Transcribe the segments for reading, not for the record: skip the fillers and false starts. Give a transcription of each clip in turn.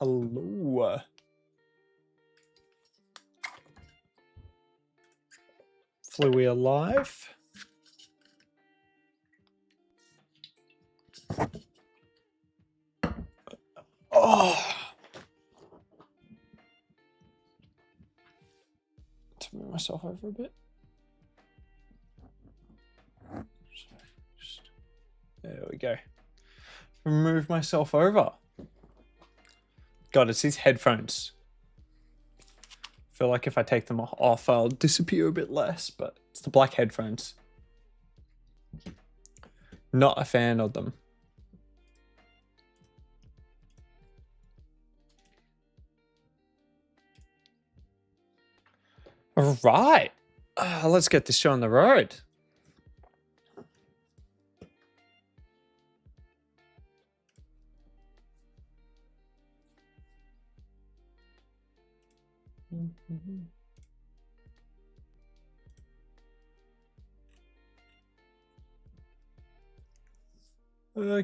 Hello. Flewy alive. Oh. To move myself over a bit. There we go. Remove myself over. God, it's these headphones. I feel like if I take them off, I'll disappear a bit less, but it's the black headphones. Not a fan of them. All right. Let's get this show on the road.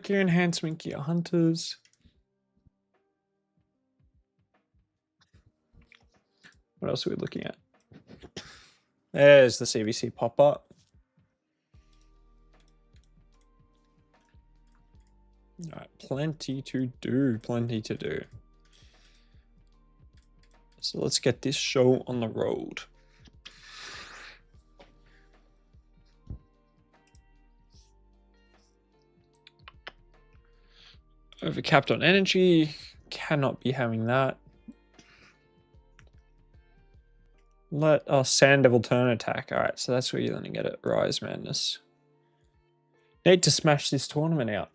Gear enhancement, gear hunters. What else are we looking at? There's the CvC pop-up. All right, plenty to do, plenty to do. So let's get this show on the road. Overcapped on energy. Cannot be having that. Let our Sand Devil turn attack. All right, so that's where you're going to get it. Rise Madness. Need to smash this tournament out.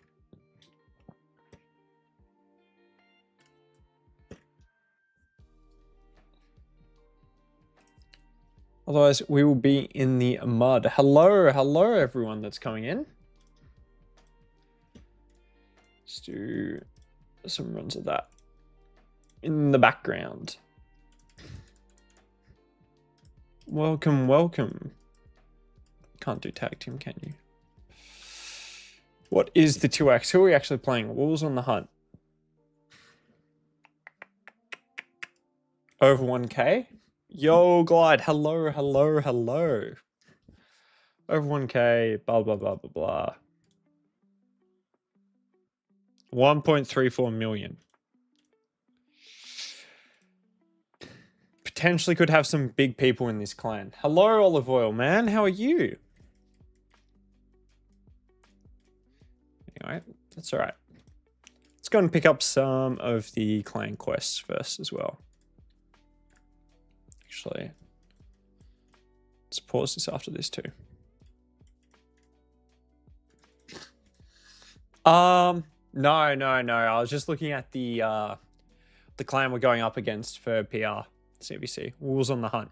Otherwise, we will be in the mud. Hello, hello, everyone that's coming in. Let's do some runs of that in the background. Welcome, welcome. Can't do tag team, can you? What is the 2x? Who are we actually playing? Wolves on the Hunt. Over 1k? Yo, Glide. Hello, hello, hello. Over 1k, blah, blah, blah, blah, blah. 1.34 million. Potentially could have some big people in this clan. Hello, Olive Oil, man. How are you? Anyway, that's all right. Let's go and pick up some of the clan quests first as well. Actually, let's pause this after this too. No. I was just looking at the clan we're going up against for PR CvC. Wolves on the Hunt.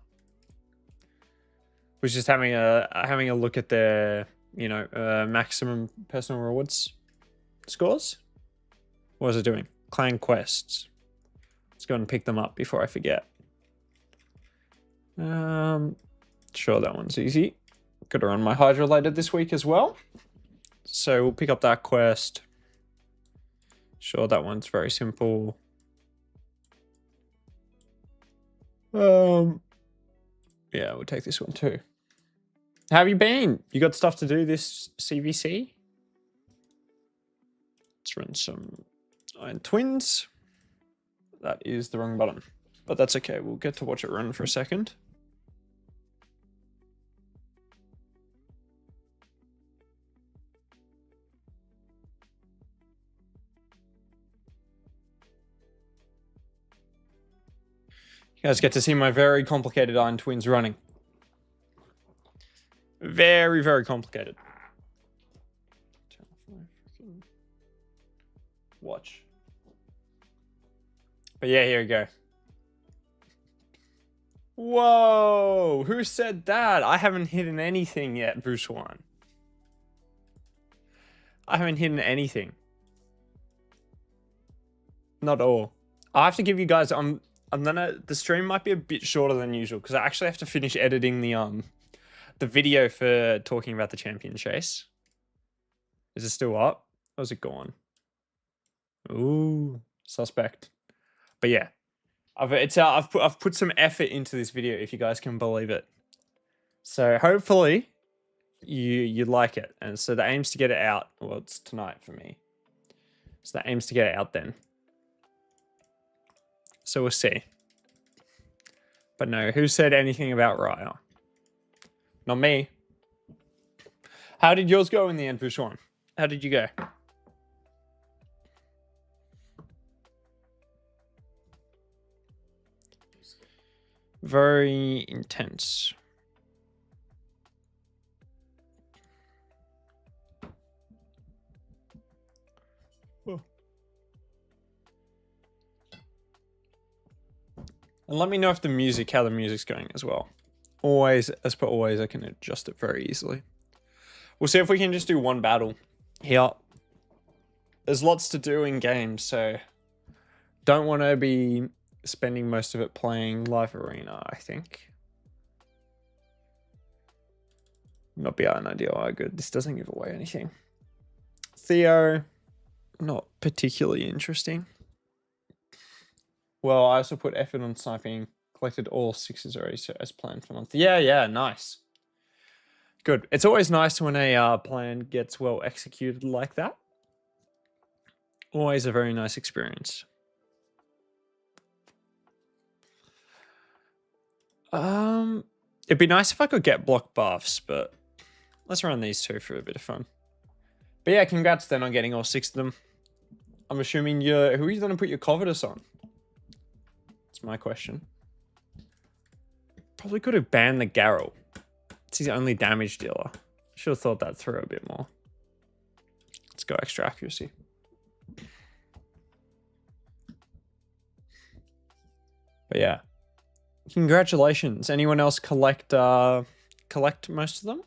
Was just having a look at their, maximum personal rewards scores. What was it doing? Clan quests. Let's go and pick them up before I forget. Sure, that one's easy. Got to run my Hydra later this week as well. So we'll pick up that quest. Sure, that one's very simple. Yeah, we'll take this one too. How have you been? You got stuff to do this CvC? Let's run some Iron Twins. That is the wrong button, but that's okay. We'll get to watch it run for a second. You guys get to see my very complicated Iron Twins running. Very, very complicated. Watch. But yeah, here we go. Whoa! Who said that? I haven't hidden anything yet, Bruce One. I haven't hidden anything. Not all. I have to give you guys... the stream might be a bit shorter than usual because I actually have to finish editing the video for talking about the champion chase. Is it still up? Or is it gone? Ooh, suspect. But yeah, I've put some effort into this video, if you guys can believe it. So hopefully you like it. And so the aim's to get it out. Well, it's tonight for me. So the aim's to get it out then. So we'll see. But no, who said anything about Raya? Not me. How did yours go in the end, Vushwan? How did you go? Very intense. Oh. And let me know if how the music's going as well. Always, as per always, I can adjust it very easily. We'll see if we can just do one battle here. There's lots to do in games, so don't want to be spending most of it playing live arena, I think. Not be an idea. Oh, good. This doesn't give away anything. Theo, not particularly interesting. Well, I also put effort on sniping. Collected all 6s already, so as planned for month. Yeah, nice. Good. It's always nice when a plan gets well executed like that. Always a very nice experience. It'd be nice if I could get block buffs, but let's run these two for a bit of fun. But yeah, congrats then on getting all 6 of them. I'm assuming who are you going to put your Covetous on? That's my question. Probably could have banned the Garrel. It's his only damage dealer. Should have thought that through a bit more. Let's go extra accuracy. But yeah. Congratulations. Anyone else collect most of them?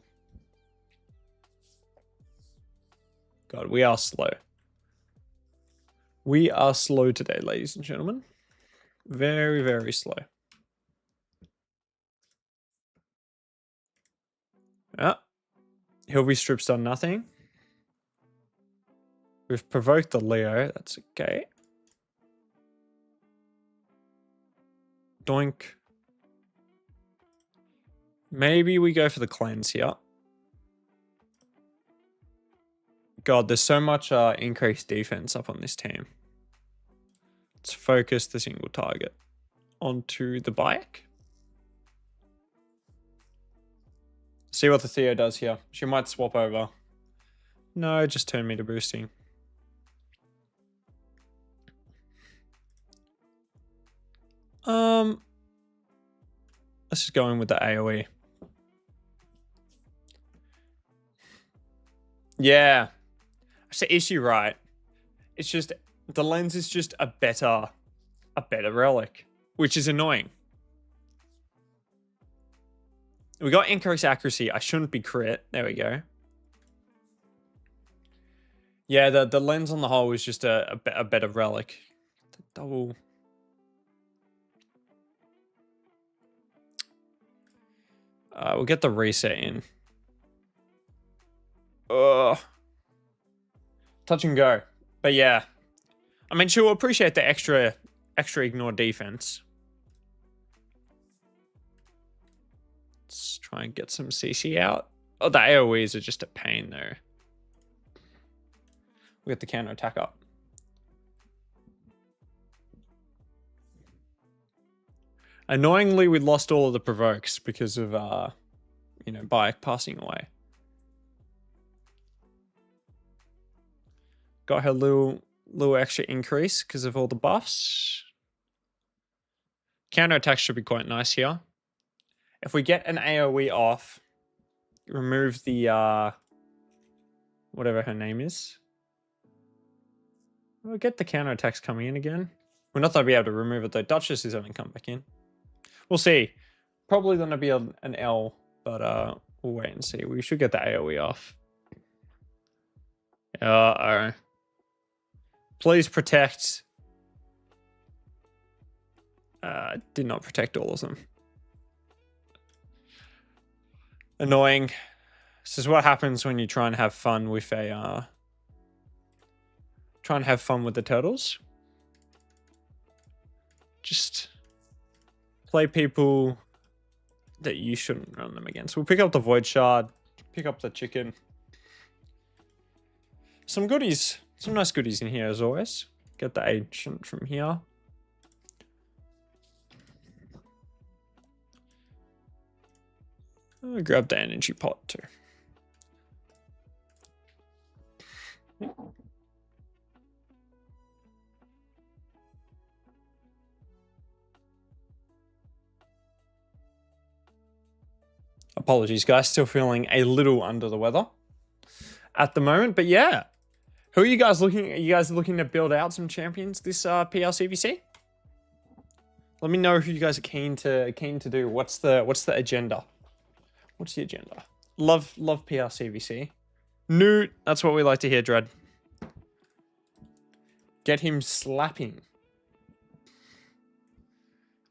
God, we are slow. We are slow today, ladies and gentlemen. Very, very slow. Ah. Hilvy Strip's done nothing. We've provoked the Leo. That's okay. Doink. Maybe we go for the cleanse here. God, there's so much increased defense up on this team. Let's focus the single target onto the bike. See what the Theo does here. She might swap over. No, just turn me to boosting. Let's just go in with the AoE. Yeah. So is she right? It's just the lens is just a better relic, which is annoying. We got increased accuracy. I shouldn't be crit. There we go. Yeah, the lens on the whole is just a better relic. Double. We'll get the reset in. Ugh. Touch and go. But yeah. I mean, she'll appreciate the extra ignore defense. Let's try and get some CC out. Oh, the AoEs are just a pain though. We'll get the counter attack up. Annoyingly, we lost all of the provokes because of, Bayek passing away. Got her little extra increase because of all the buffs. Counter attack should be quite nice here. If we get an AoE off, remove the, whatever her name is. We'll get the counter attacks coming in again. We're not going to be able to remove it though. Duchess is only come back in. We'll see. Probably going to be an L, but we'll wait and see. We should get the AoE off. Uh-oh. Please protect. Did not protect all of them. Annoying. This is what happens when you try and have fun with a... try and have fun with the turtles. Just play people that you shouldn't run them against. We'll pick up the Void Shard, pick up the Chicken. Some goodies. Some nice goodies in here as always. Get the Ancient from here. I'll grab the Energy Pot too. Apologies, guys. Still feeling a little under the weather at the moment. But yeah. Who are you guys looking at? Are you guys looking to build out some champions this PLCVC? Let me know who you guys are keen to do. What's the agenda? What's the agenda? Love PLCVC. Newt, that's what we like to hear, Dread. Get him slapping.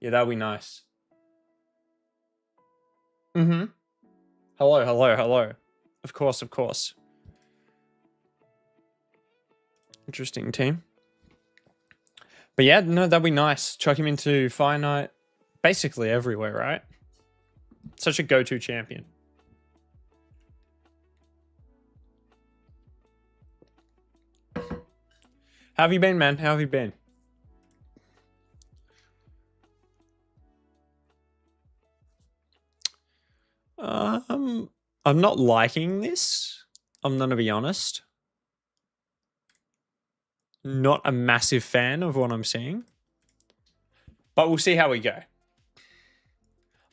Yeah, that'd be nice. Mm-hmm. Hello. Of course. Interesting team. But yeah, no, that'd be nice. Chuck him into Fire Knight basically everywhere, right? Such a go-to champion. How have you been, man? How have you been? I'm not liking this. I'm gonna be honest. Not a massive fan of what I'm seeing. But we'll see how we go.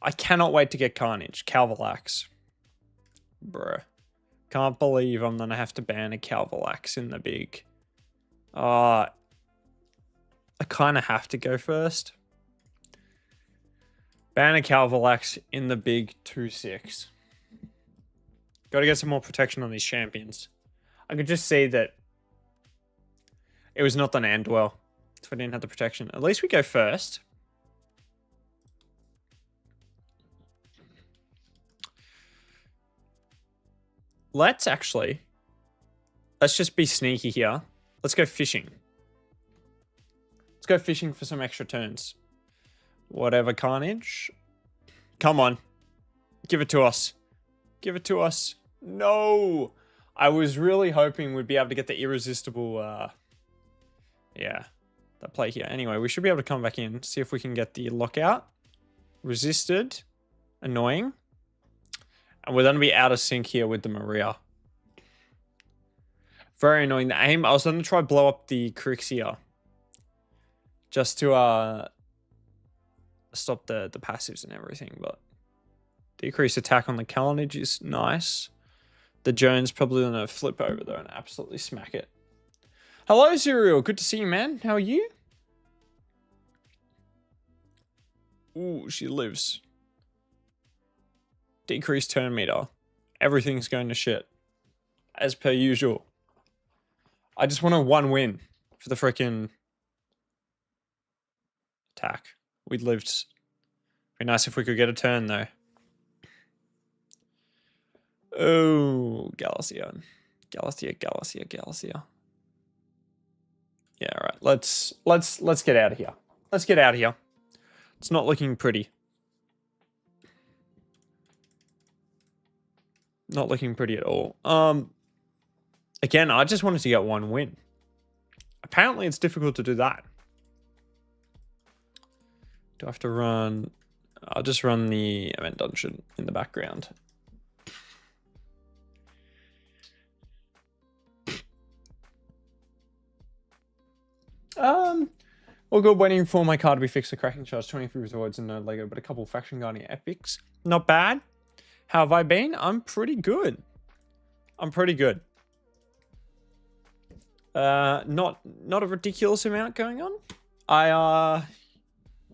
I cannot wait to get Carnage. Phsylax. Bruh. Can't believe I'm gonna have to ban a Phsylax in the big. I kind of have to go first. Ban a Phsylax in the big 2-6. Got to get some more protection on these champions. I could just see that it was not done end well. So I didn't have the protection. At least we go first. Let's just be sneaky here. Let's go fishing. Let's go fishing for some extra turns. Whatever, Carnage. Come on. Give it to us. Give it to us. No. I was really hoping we'd be able to get the irresistible... yeah, that play here. Anyway, we should be able to come back in, see if we can get the lockout. Resisted. Annoying. And we're going to be out of sync here with the Maria. Very annoying. The aim, I was going to try blow up the Crixia. Just to stop the passives and everything, but decrease attack on the Carnage is nice. The Jones probably going to flip over though and absolutely smack it. Hello, Serial. Good to see you, man. How are you? Ooh, she lives. Decrease turn meter. Everything's going to shit. As per usual. I just want a 1 win for the frickin' attack. We'd lived. Be nice if we could get a turn though. Oh, Galaxia. Galaxia. Yeah, all right. Let's get out of here. Let's get out of here. It's not looking pretty. Not looking pretty at all. Again, I just wanted to get 1 win. Apparently, it's difficult to do that. Do I have to run? I'll just run the event dungeon in the background. All good. Waiting for my car to be fixed. The cracking charge, 23 rewards and no Lego, but a couple of Faction Guardian epics. Not bad. How have I been? I'm pretty good. Not a ridiculous amount going on.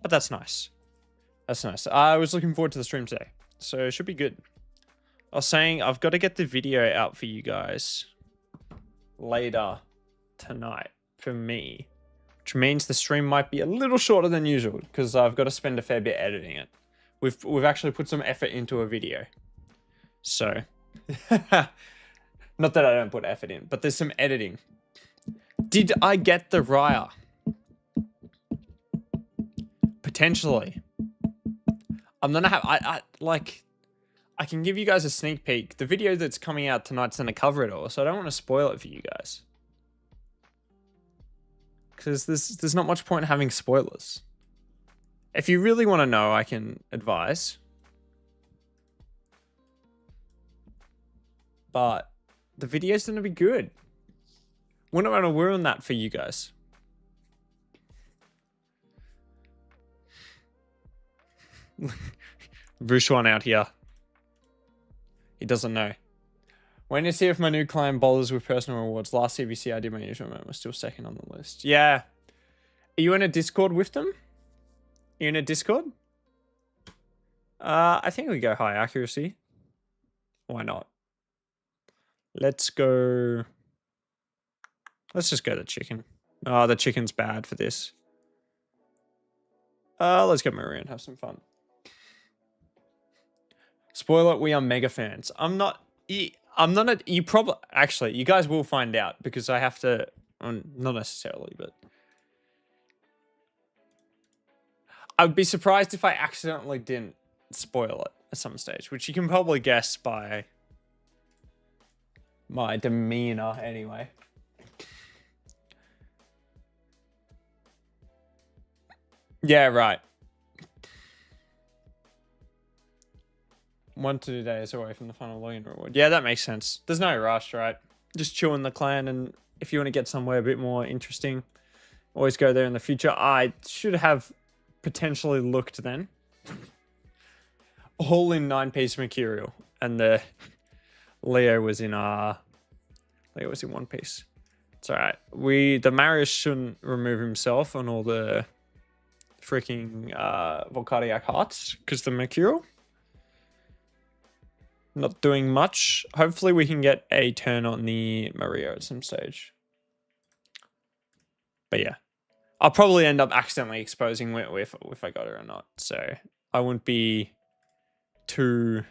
But that's nice. That's nice. I was looking forward to the stream today, so it should be good. I was saying I've got to get the video out for you guys later tonight for me, which means the stream might be a little shorter than usual because I've got to spend a fair bit editing it. We've actually put some effort into a video, so not that I don't put effort in, but there's some editing. Did I get the Raya? potentially. I'm gonna have I can give you guys a sneak peek. The video that's coming out tonight's gonna cover it all, so I don't want to spoil it for you guys. Because there's not much point in having spoilers. If you really want to know, I can advise. But the video's gonna be good. Wouldn't want to ruin that for you guys. Vushwan out here. He doesn't know. Waiting to see if my new client bowlers with personal rewards. Last CvC I did my usual amount. We're still second on the list. Yeah. Are you in a Discord with them? Are you in a Discord? I think we go high accuracy. Why not? Let's go... Let's just go the chicken. Oh, the chicken's bad for this. Let's go Maria and have some fun. Spoiler, we are mega fans. I'm not you probably, actually, you guys will find out because I have to, not necessarily, but I would be surprised if I accidentally didn't spoil it at some stage, which you can probably guess by my demeanor anyway. Yeah, right. 1 to 2 days away from the final login reward. Yeah, that makes sense. There's no rush, right? Just chewing the clan, and if you want to get somewhere a bit more interesting, always go there in the future. I should have potentially looked then. All in 9-piece Mercurial, and the Leo was in 1 piece. It's alright. The Marius shouldn't remove himself on all the freaking Volcardiac Hearts, because the Mercurial not doing much. Hopefully we can get a turn on the Maria at some stage. But yeah, I'll probably end up accidentally exposing if I got her or not. So I wouldn't be too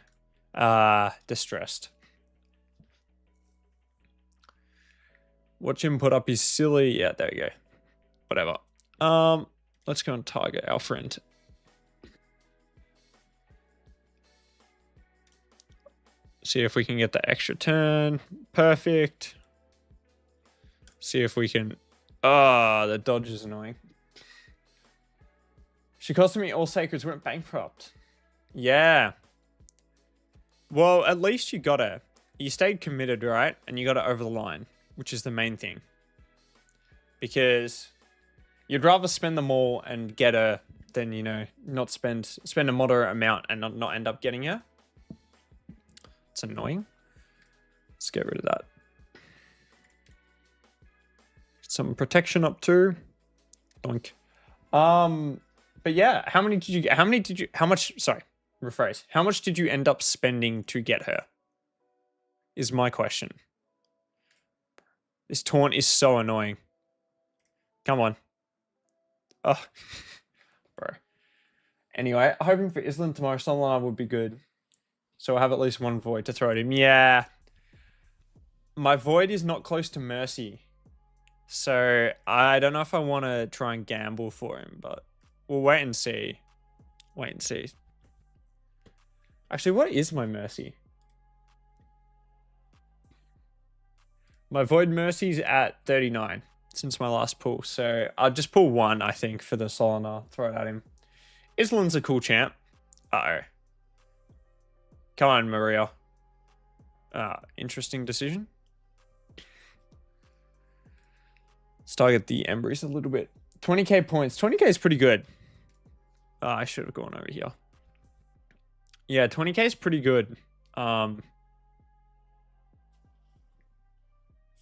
distressed. Watch him put up his silly. Yeah, there you go. Whatever. Let's go and target our friend. See if we can get the extra turn. Perfect. See if we can... Oh, the dodge is annoying. She costed me all sacreds, went bankrupt. Yeah. Well, at least you got her. You stayed committed, right? And you got it over the line, which is the main thing. Because you'd rather spend them all and get her than, you know, not spend a moderate amount and not end up getting her. It's annoying. Let's get rid of that. Some protection up too. Doink. But yeah, how much did you end up spending to get her? Is my question. This taunt is so annoying. Come on. Oh, bro. Anyway, hoping for Island tomorrow. Someone would be good. So I have at least one void to throw at him. Yeah. My void is not close to Mercy. So I don't know if I want to try and gamble for him, but we'll wait and see. Wait and see. Actually, what is my Mercy? My void Mercy's at 39 since my last pull. So I'll just pull one, I think, for the Solana. Throw it at him. Island's a cool champ. Uh-oh. Come on, Maria. Interesting decision. Let's target the Embrys a little bit. 20k points. 20k is pretty good. I should have gone over here. Yeah, 20k is pretty good.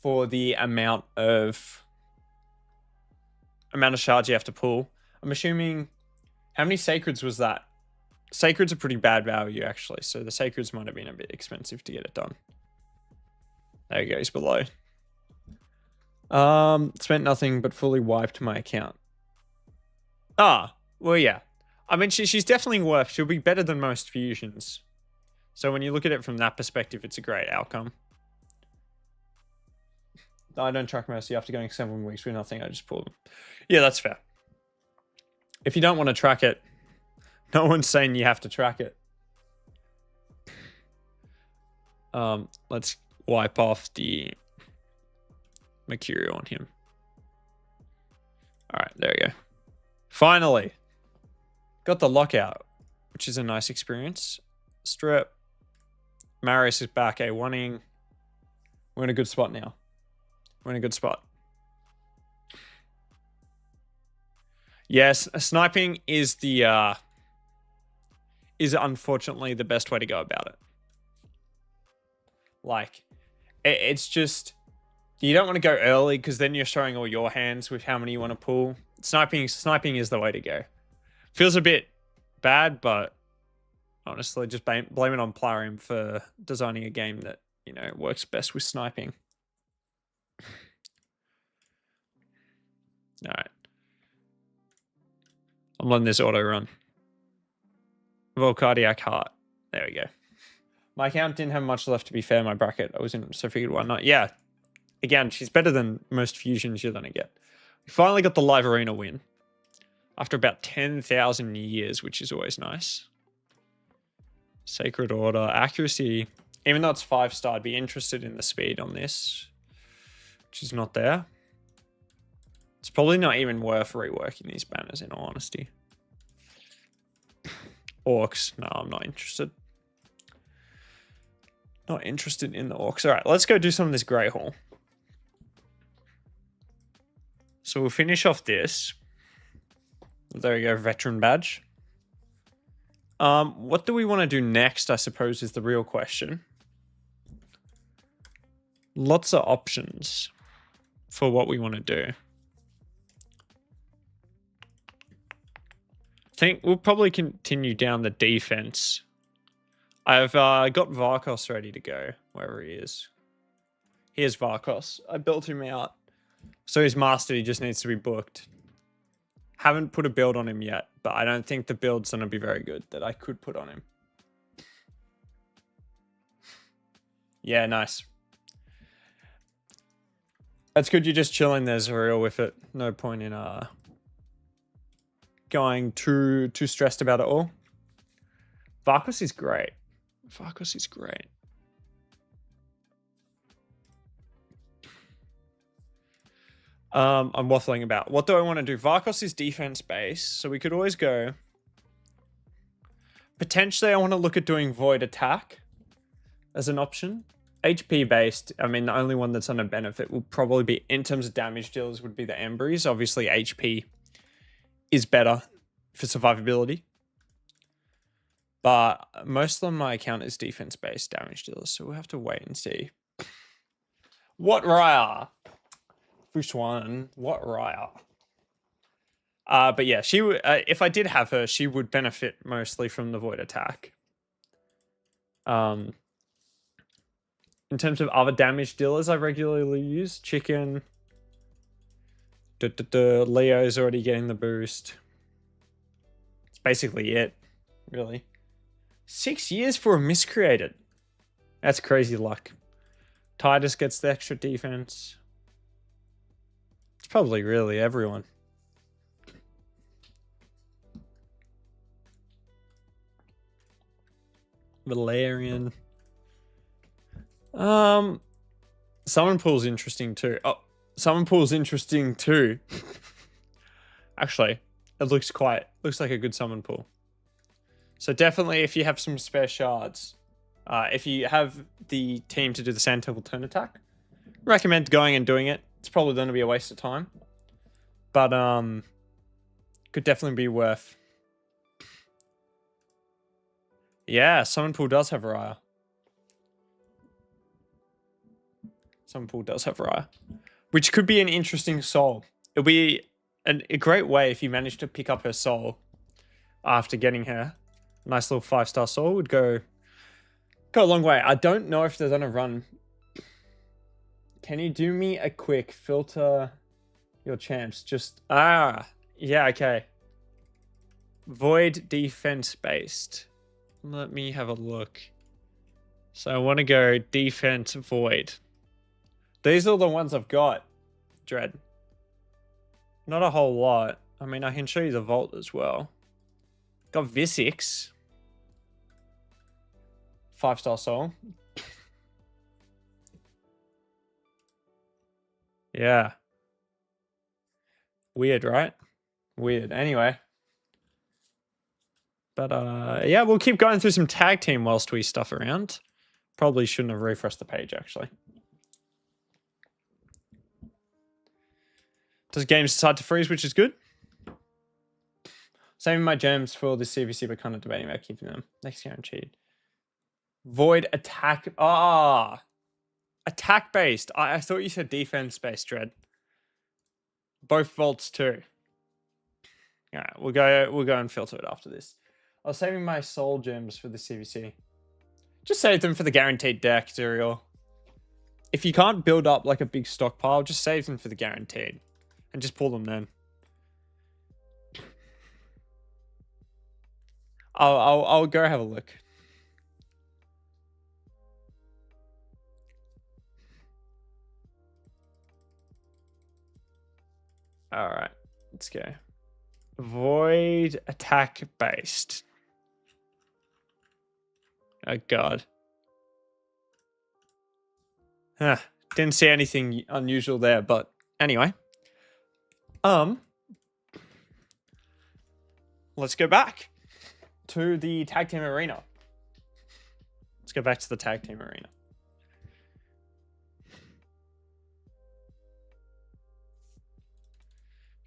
For the amount of shards you have to pull. I'm assuming... How many Sacreds was that? Sacreds are pretty bad value, actually. So the Sacreds might have been a bit expensive to get it done. There he goes below. Spent nothing but fully wiped my account. Ah, well, yeah. I mean, she's definitely worth. She'll be better than most fusions. So when you look at it from that perspective, it's a great outcome. I don't track Mercy after going 7 weeks with nothing. I just pull them. Yeah, that's fair. If you don't want to track it, no one's saying you have to track it. Let's wipe off the mercurial on him. All right, there we go. Finally, got the lockout, which is a nice experience. Strip. Marius is back, A1ing. We're in a good spot now. We're in a good spot. Yes, sniping is the is unfortunately the best way to go about it. Like, it's just, you don't want to go early because then you're showing all your hands with how many you want to pull. Sniping is the way to go. Feels a bit bad, but honestly, just blame it on Plarium for designing a game that, you know, works best with sniping. All right. I'm letting this auto run. Volcardiac Heart. There we go. My account didn't have much left, to be fair. My bracket I was in, so I figured why not. Yeah. Again, she's better than most fusions you're going to get. We finally got the live arena win. After about 10,000 years, which is always nice. Sacred Order. Accuracy. Even though it's 5-star, I'd be interested in the speed on this. Which is not there. It's probably not even worth reworking these banners, in all honesty. Orcs. No, I'm not interested. Not interested in the orcs. All right, let's go do some of this Grey Hall. So we'll finish off this. There we go, veteran badge. What do we want to do next, I suppose, is the real question. Lots of options for what we want to do. I think we'll probably continue down the defense. I've got Varkos ready to go, wherever he is. Here's Varkos. I built him out. So he's mastered, he just needs to be booked. Haven't put a build on him yet, but I don't think the build's going to be very good that I could put on him. Yeah, nice. That's good, you're just chilling there, Zuriel, with it. No point in going too stressed about it all. Varkos is great. Varkos is great. I'm waffling about. What do I want to do? Varkos is defense based, so we could always go. Potentially, I want to look at doing Void Attack as an option. HP based, I mean, the only one that's on a benefit will probably be, in terms of damage dealers, would be the Embries. Obviously, HP is better for survivability. But most of my account is defense-based damage dealers, so we'll have to wait and see. What Raya? Which one? What Raya? But yeah, she if I did have her, she would benefit mostly from the Void Attack. In terms of other damage dealers I regularly use, Chicken. Leo's already getting the boost. It's basically it, really. 6 years for a miscreated. That's crazy luck. Titus gets the extra defense. It's probably really everyone. Valerian. Summon Pool's interesting too. Oh, Summon Pool's interesting too. Actually, it looks like a good Summon Pool. So definitely, if you have some spare shards, if you have the team to do the Sand Temple turn attack, recommend going and doing it. It's probably going to be a waste of time, but could definitely be worth. Yeah, Summon Pool does have Raya. Summon Pool does have Raya, which could be an interesting soul. It'll be a great way if you manage to pick up her soul after getting her. Nice little 5-star soul would go a long way. I don't know if they're gonna run. Can you do me a quick filter your champs? Just yeah, okay. Void defense based. Let me have a look. So I want to go defense void. These are the ones I've got, Dread. Not a whole lot. I mean, I can show you the vault as well. Got Phsylax. 5-star soul. Yeah. Weird, right? Weird. Anyway. But yeah, we'll keep going through some tag team whilst we stuff around. Probably shouldn't have refreshed the page, actually. Does games decide to freeze, which is good. Saving my gems for the CvC, but kind of debating about keeping them. Next guaranteed. Void attack. Attack based. I thought you said defense based, Dread. Both vaults too. Alright, we'll go and filter it after this. I was saving my soul gems for the CvC. Just save them for the guaranteed deck, Zerial. If you can't build up like a big stockpile, just save them for the guaranteed. And just pull them then. I'll go have a look. All right, let's go. Void attack based. Oh God. Huh. Didn't see anything unusual there, but anyway. Let's go back to the tag team arena. Let's go back to the tag team arena.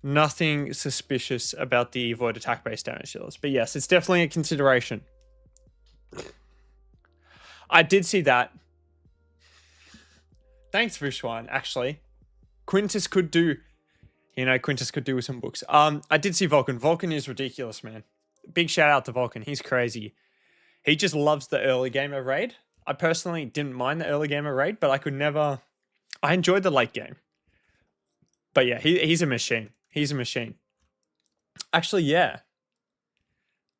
Nothing suspicious about the void attack based damage dealers, but yes, it's definitely a consideration. I did see that. Thanks, Vishwan, actually. Quintus could do, Quintus could do with some books. I did see Vulcan. Vulcan is ridiculous, man. Big shout out to Vulcan. He's crazy. He just loves the early gamer raid. I personally didn't mind the early gamer raid, but I enjoyed the late game. But yeah, he's a machine. He's a machine. Actually, yeah.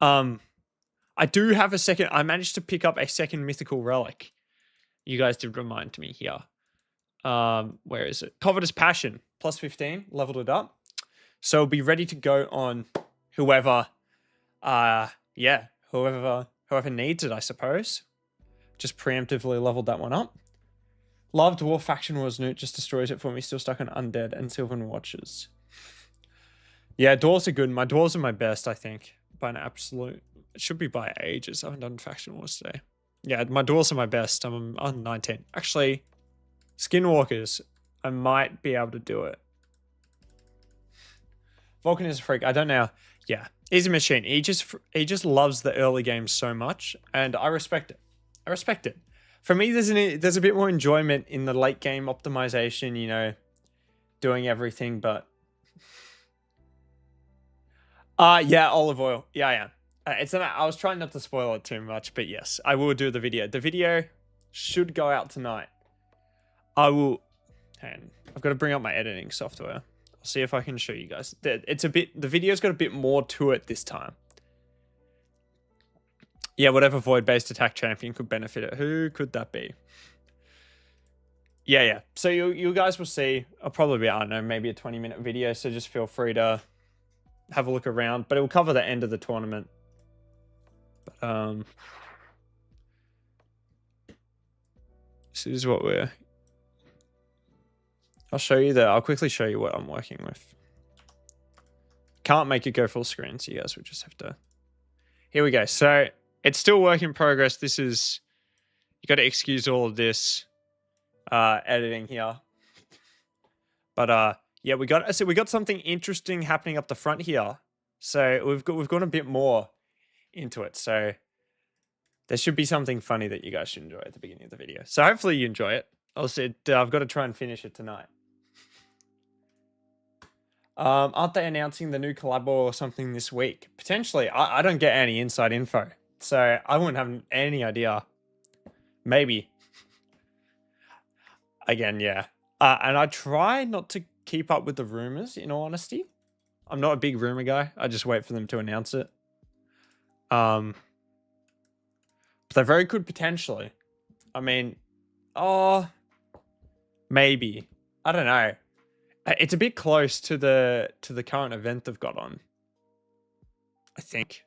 I do have a second. I managed to pick up a second mythical relic. You guys did remind me here. Where is it? Covetous Passion. Plus 15. Leveled it up. So it'll be ready to go on whoever needs it, I suppose. Just preemptively leveled that one up. Love Dwarf Faction Wars Newt just destroys it for me. Still stuck on Undead and Sylvan Watchers. Yeah, dwarves are good. My dwarves are my best, I think. By an absolute... It should be by ages. I haven't done Faction Wars today. Yeah, my dwarves are my best. I'm on 19. Actually, Skinwalkers. I might be able to do it. Vulcan is a freak. I don't know. Yeah, he's a machine. He just loves the early game so much, and I respect it. I respect it. For me, there's a bit more enjoyment in the late game optimization, doing everything, but... yeah, olive oil. Yeah, I am. I was trying not to spoil it too much, but yes, I will do the video. The video should go out tonight. I will... Hang on. I've got to bring up my editing software. I'll see if I can show you guys. The video's got a bit more to it this time. Yeah, whatever void-based attack champion could benefit it. Who could that be? Yeah. So you guys will see. I'll probably be, I don't know, maybe a 20-minute video, so just feel free to have a look around. But it will cover the end of the tournament. But, this is what we're... I'll quickly show you what I'm working with. Can't make it go full screen, so you guys will just have to... Here we go. So... It's still work in progress. This is, you got to excuse all of this editing here. But yeah, we got something interesting happening up the front here. So we've gone a bit more into it. So there should be something funny that you guys should enjoy at the beginning of the video. So hopefully you enjoy it. Also, I've got to try and finish it tonight. Aren't they announcing the new collab or something this week? Potentially. I don't get any inside info. So I wouldn't have any idea. Maybe. Again, yeah. And I try not to keep up with the rumors, in all honesty. I'm not a big rumor guy. I just wait for them to announce it. But they very could potentially. I mean, maybe. I don't know. It's a bit close to the current event they've got on, I think.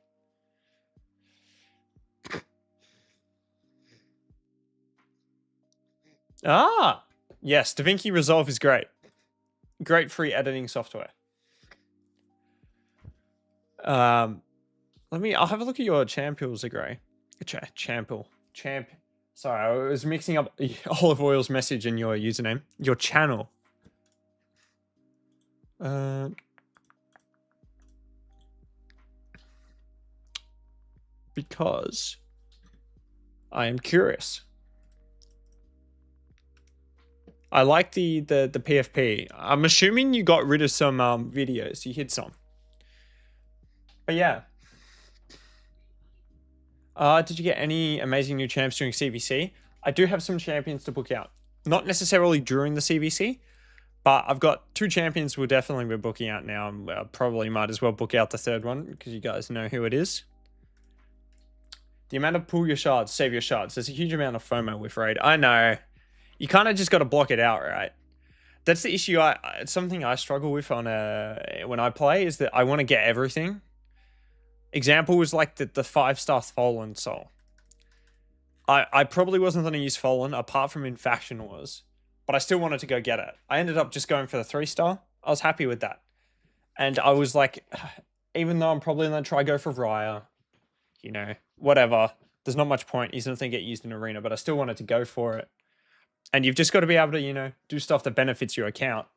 Ah, yes, DaVinci Resolve is great. Great free editing software. I'll have a look at your Champils, Agree. Champ. Sorry, I was mixing up Olive Oil's message and your username. Your channel. Because I am curious. I like the PFP. I'm assuming you got rid of some videos. You hid some. But yeah. Did you get any amazing new champs during CvC? I do have some champions to book out. Not necessarily during the CvC, but I've got 2 champions we'll definitely be booking out now. I probably might as well book out the 3rd one because you guys know who it is. The amount of pull your shards, save your shards. There's a huge amount of FOMO with Raid. I know. You kind of just got to block it out, right? That's the issue. It's something I struggle with on when I play is that I want to get everything. Example was like the 5-star Fallen Soul. I probably wasn't going to use Fallen apart from in Faction Wars, but I still wanted to go get it. I ended up just going for the 3-star. I was happy with that. And I was like, even though I'm probably going to try go for Raya, you know, whatever. There's not much point. He's not going to get used in Arena, but I still wanted to go for it. And you've just got to be able to, you know, do stuff that benefits your account.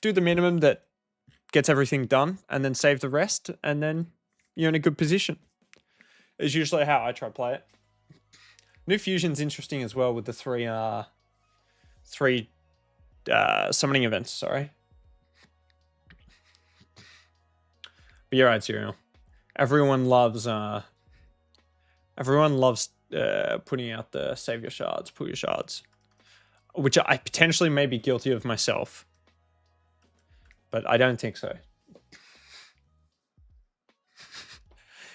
Do the minimum that gets everything done and then save the rest. And then you're in a good position. Is usually how I try to play it. New Fusion's interesting as well with the three summoning events, sorry. But you're right, Serial. Everyone loves putting out the save your shards, pull your shards. Which I potentially may be guilty of myself. But I don't think so.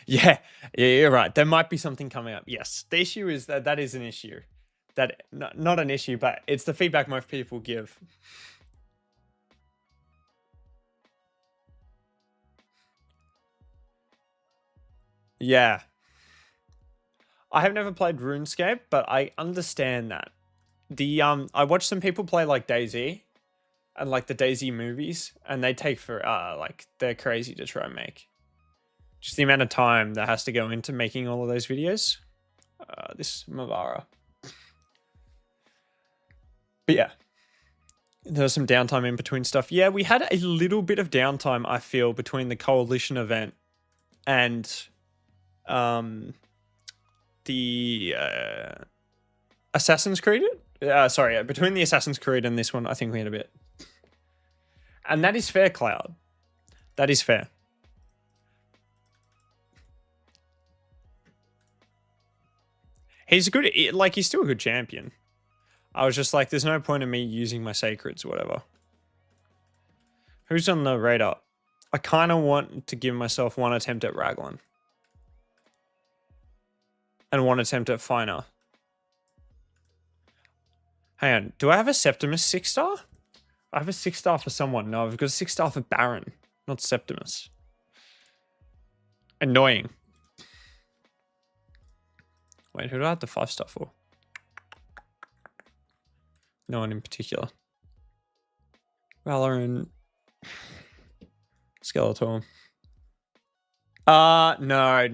Yeah, you're right. There might be something coming up. Yes, the issue is that is an issue. Not an issue, but it's the feedback most people give. Yeah. I have never played RuneScape, but I understand that. I watched some people play like DayZ and like the DayZ movies, and they take for like they're crazy to try and make. Just the amount of time that has to go into making all of those videos. This Mavara. But yeah. There was some downtime in between stuff. Yeah, we had a little bit of downtime, I feel, between the Coalition event and the Assassin's Creed? Sorry, between the Assassin's Creed and this one, I think we had a bit. And that is fair, Cloud. That is fair. He's good, like, he's still a good champion. I was just like, there's no point in me using my sacreds or whatever. Who's on the radar? I kind of want to give myself one attempt at Raglan. And one attempt at Finer. Hang on, do I have a Septimus 6-star? I have a 6-star for someone. No, I've got a 6-star for Baron, not Septimus. Annoying. Wait, who do I have the 5-star for? No one in particular. Valorant. Skeletor. No, I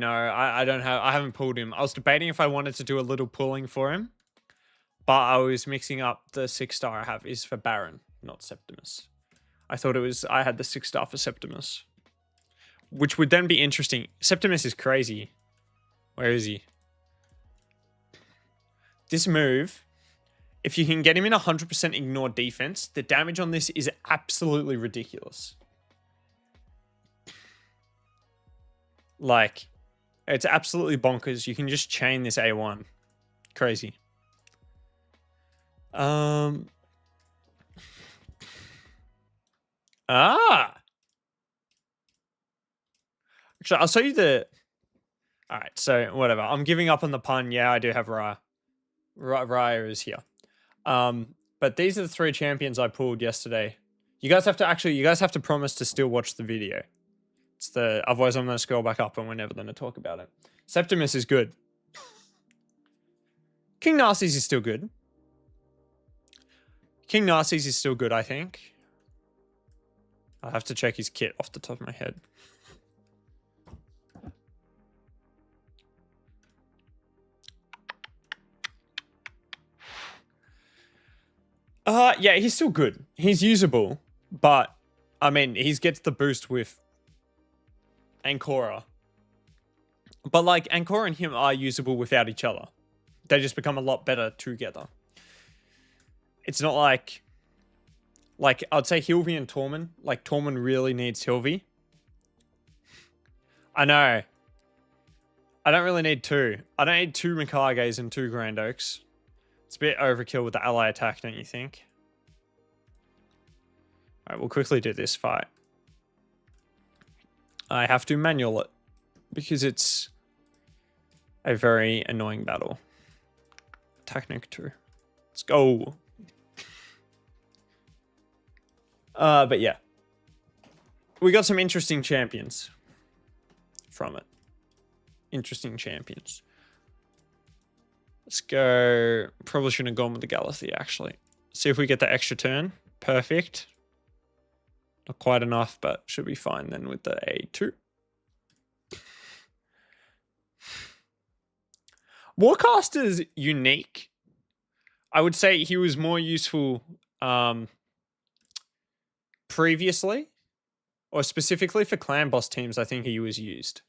don't have, I haven't pulled him. I was debating if I wanted to do a little pulling for him, but I was mixing up the 6-star I have is for Baron, not Septimus. I thought it was, I had the 6-star for Septimus, which would then be interesting. Septimus is crazy. Where is he? This move, if you can get him in 100% ignore defense, the damage on this is absolutely ridiculous. Like, it's absolutely bonkers. You can just chain this A1. Crazy. Actually, I'll show you the... Alright, so whatever. I'm giving up on the pun. Yeah, I do have Raya. Raya is here. But these are the 3 champions I pulled yesterday. You guys have to promise to still watch the video. Otherwise I'm going to scroll back up and we're never going to talk about it. Septimus is good. King Narses is still good. King Narses is still good, I think. I have to check his kit off the top of my head. Yeah, he's still good. He's usable, but I mean, he gets the boost with Ancora. But like, Ancora and him are usable without each other. They just become a lot better together. It's not like I'd say Hilvi and Tormund. Like, Tormund really needs Hilvi. I know. I don't really need two. I don't need two Mikages and two Grand Oaks. It's a bit overkill with the ally attack, don't you think? Alright, we'll quickly do this fight. I have to manual it because it's a very annoying battle. Technic 2. Let's go. But yeah. We got some interesting champions from it. Interesting champions. Let's go. Probably shouldn't have gone with the Galathea, actually. See if we get the extra turn. Perfect. Not quite enough, but should be fine then with the A2. Warcaster's unique. I would say he was more useful previously, or specifically for clan boss teams. I think he was used.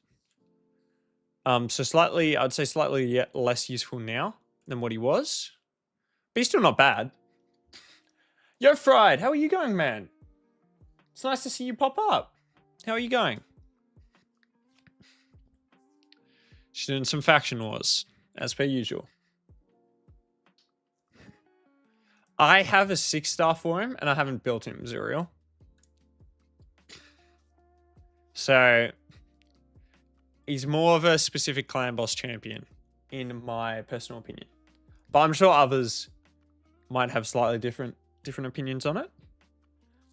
So slightly, I'd say slightly less useful now than what he was. But he's still not bad. Yo, Fried, how are you going, man? It's nice to see you pop up. How are you going? She's doing some faction wars, as per usual. I have a 6-star for him, and I haven't built him, Zuriel. So he's more of a specific clan boss champion, in my personal opinion. But I'm sure others might have slightly different opinions on it.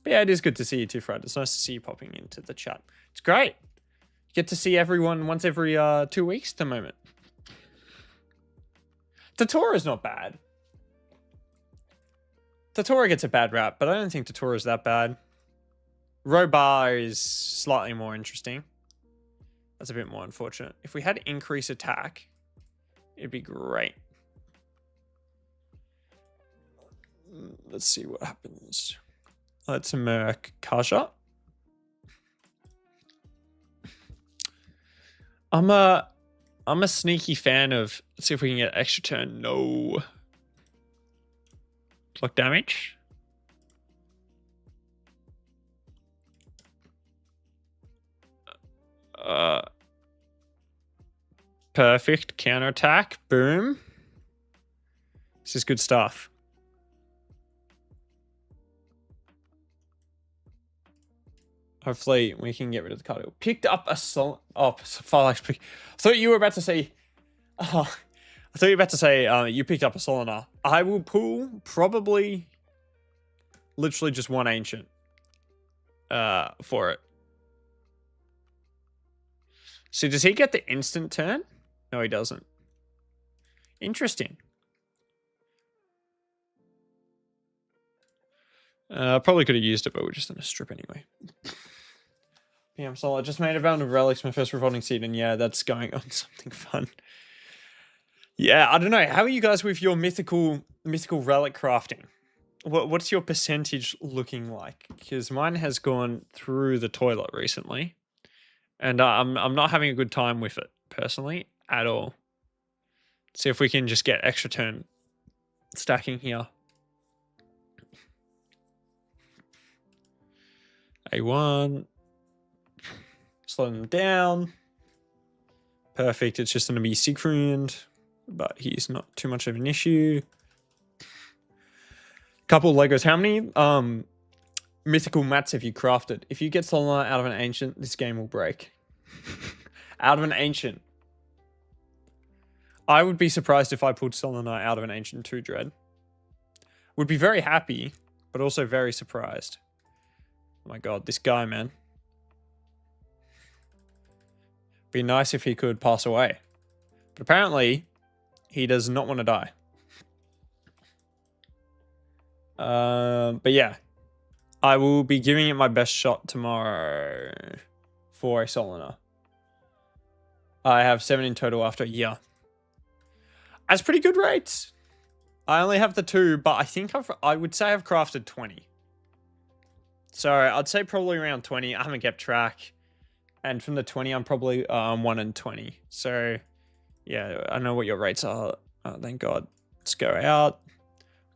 But yeah, it is good to see you too, Fred. It's nice to see you popping into the chat. It's great. You get to see everyone once every 2 weeks at the moment. Tatora is not bad. Tatora gets a bad rap, but I don't think Tatora is that bad. Robar is slightly more interesting. That's a bit more unfortunate. If we had increase attack, it'd be great. Let's see what happens. Let's merc Kasha. I'm a sneaky fan of. Let's see if we can get extra turn. No. Block damage. Perfect counterattack. Boom. This is good stuff. Hopefully we can get rid of the cardio. Picked up a sol. Oh, Phsylax. I thought you were about to say. I thought you were about to say you picked up a Solinar. I will pull probably literally just one ancient for it. So does he get the instant turn? No, he doesn't. Interesting. Probably could have used it, but we're just going to strip anyway. PM Solar just made a round of relics, my first revolving seed, and yeah, that's going on something fun. Yeah, I don't know. How are you guys with your mythical relic crafting? What's your percentage looking like? Because mine has gone through the toilet recently, and I'm not having a good time with it personally at all. See if we can just get extra turn stacking here. A1. Slow them down. Perfect. It's just going to be Siegfried, but he's not too much of an issue. Couple Legos. How many mythical mats have you crafted? If you get Solinar out of an ancient, this game will break. Out of an ancient. I would be surprised if I pulled Solinar out of an ancient 2 Dread. Would be very happy, but also very surprised. my god, this guy, man. Be nice if he could pass away. But apparently, he does not want to die. But yeah. I will be giving it my best shot tomorrow for a Solana. I have 7 in total after a year. That's pretty good rates. I only have the 2, but I think I would say I've crafted 20. So I'd say probably around 20. I haven't kept track. And from the 20, I'm probably 1 in 20. So yeah, I know what your rates are. Oh, thank God. Let's go out.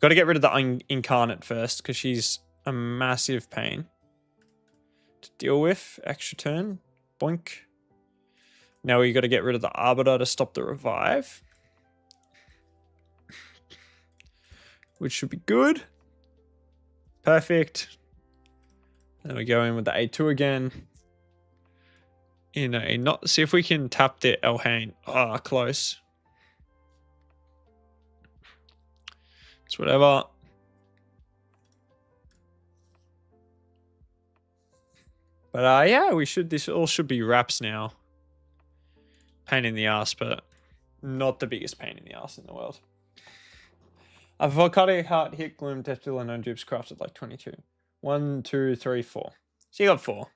Got to get rid of the incarnate first because she's a massive pain to deal with. Extra turn. Boink. Now we got to get rid of the Arbiter to stop the revive. Which should be good. Perfect. Then we go in with the A2 again. In a not see if we can tap the Elhain. Ah, close. It's whatever. But yeah, this all should be wraps now. Pain in the ass, but not the biggest pain in the ass in the world. Avocado Heart, Hit, Gloom, Death Dealer, and Non-Dupes crafted like 22. 1, 2, 3, 4. So you got 4.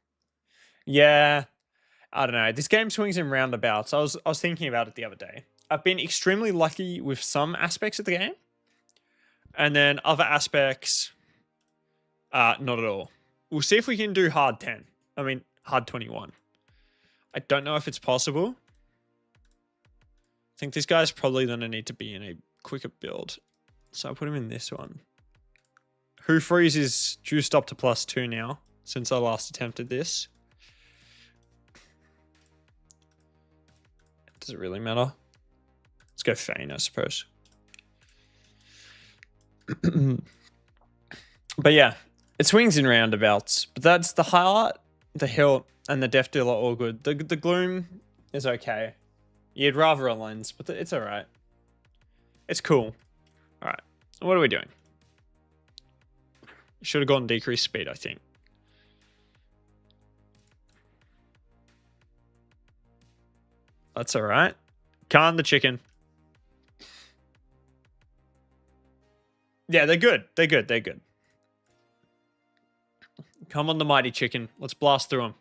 Yeah. I don't know. This game swings in roundabouts. I was thinking about it the other day. I've been extremely lucky with some aspects of the game. And then other aspects, not at all. We'll see if we can do hard 10. I mean, hard 21. I don't know if it's possible. I think this guy's probably going to need to be in a quicker build. So I'll put him in this one. Who Freeze is juiced up to +2 now, since I last attempted this. Does it really matter? Let's go Feign, I suppose. But yeah, it swings in roundabouts. But that's the Heart, the Hilt, and the Death Dealer all good. The Gloom is okay. You'd rather a Lens, but it's alright. It's cool. Alright, what are we doing? Should have gone decreased speed, I think. That's alright. Khan the chicken. Yeah, they're good. They're good. They're good. Come on, the mighty chicken. Let's blast through them.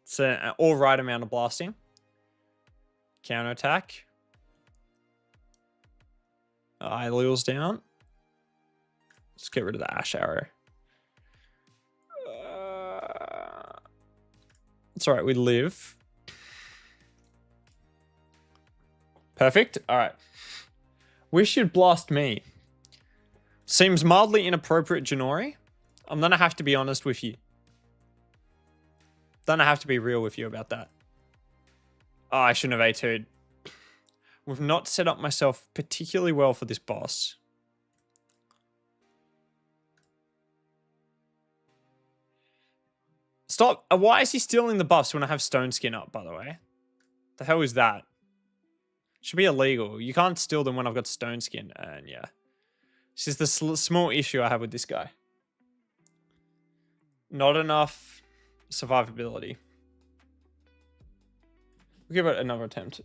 It's an all right amount of blasting. Counterattack. Eye Lil's down. Let's get rid of the Ash Arrow. It's alright, we live. Perfect. Alright. Wish you'd blast me. Seems mildly inappropriate, Janori. I'm gonna have to be honest with you. Gonna have to be real with you about that. Oh, I shouldn't have A2'd. We've not set up myself particularly well for this boss. Stop. Why is he stealing the buffs when I have Stone Skin up, by the way? The hell is that? Should be illegal. You can't steal them when I've got Stone Skin. And yeah. This is the small issue I have with this guy. Not enough survivability. We'll give it another attempt.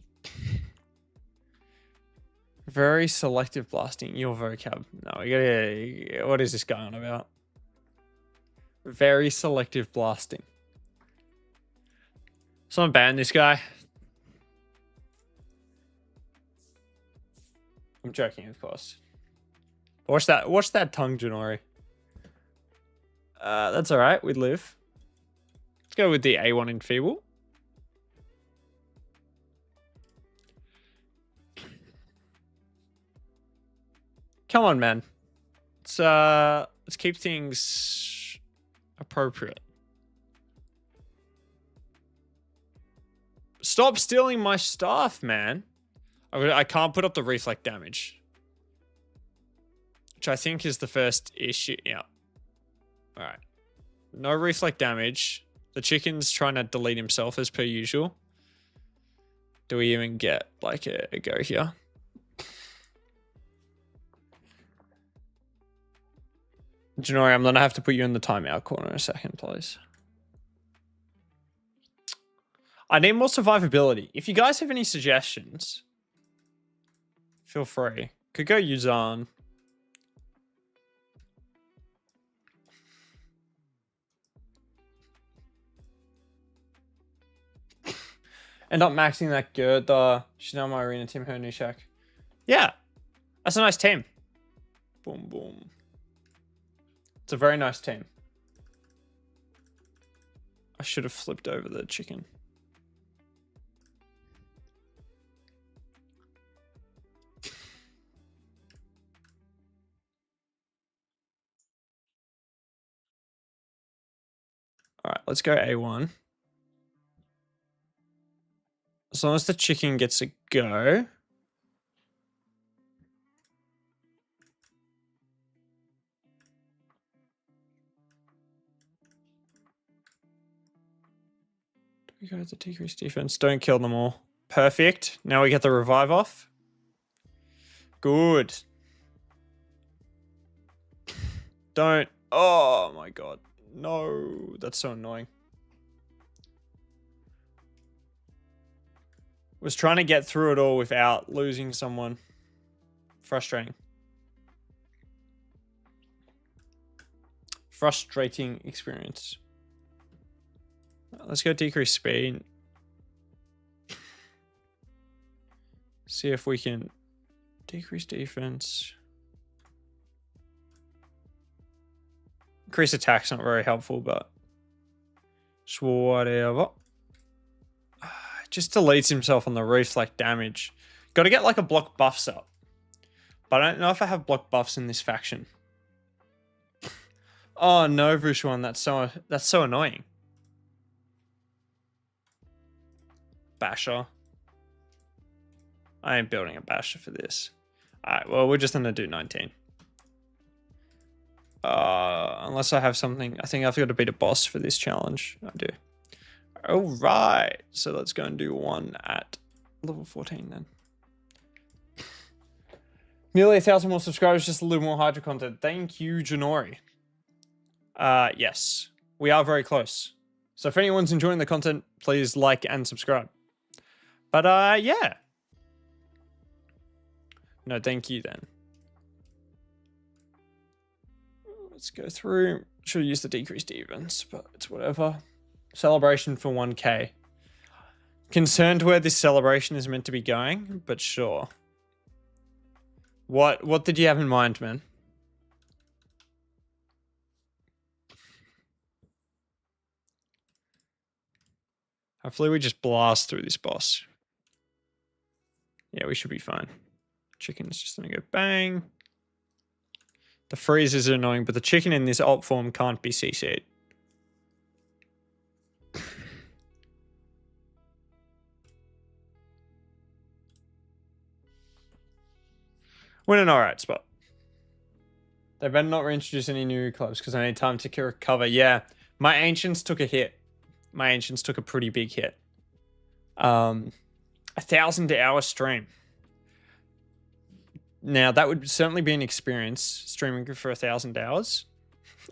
Very selective blasting. Your vocab. No, we gotta... What is this guy on about? Very selective blasting. Someone ban this guy. I'm joking, of course. Watch that tongue, Janori. That's alright, we'd live. Let's go with the A1 Enfeeble. Come on, man. Let's keep things appropriate. Stop stealing my stuff, man. I can't put up the reflect damage. Which I think is the first issue. Yeah. Alright. No reflect damage. The chicken's trying to delete himself as per usual. Do we even get like a go here? Janori, I'm gonna have to put you in the timeout corner in a second, please. I need more survivability. If you guys have any suggestions, feel free. Could go Yuzan. End up maxing that Gerda. She's now my arena team, her new shack. Yeah. That's a nice team. Boom, boom. It's a very nice team. I should have flipped over the chicken. All right, let's go A1. As long as the chicken gets a go. We go to the decrease defense. Don't kill them all. Perfect. Now we get the revive off. Good. Don't. Oh my god. No. That's so annoying. Was trying to get through it all without losing someone. Frustrating. Frustrating experience. Let's go decrease speed. See if we can decrease defense. Increase attack's not very helpful, but just whatever. Just deletes himself on the reef like damage. Got to get like a block buffs up. But I don't know if I have block buffs in this faction. Oh no, Vushwan, that's so annoying. Basher. I ain't building a basher for this. Alright, well, we're just gonna do 19. Unless I have something. I think I've got to beat a boss for this challenge. I do. Alright, so let's go and do one at level 14 then. Nearly 1,000 more subscribers, just a little more Hydra content. Thank you, Janori. Yes, we are very close. So if anyone's enjoying the content, please like and subscribe. But yeah. No, thank you then. Let's go through. Should use the decreased events, but it's whatever. Celebration for 1k. Concerned where this celebration is meant to be going, but sure. What did you have in mind, man? Hopefully we just blast through this boss. Yeah, we should be fine. Chicken's just gonna go bang. The freezes are annoying, but the chicken in this alt form can't be CC'd. We're in an alright spot. They better not reintroduce any new clubs because I need time to recover. Yeah, my Ancients took a hit. My Ancients took a pretty big hit. 1,000-hour stream. Now, that would certainly be an experience, streaming for 1,000 hours.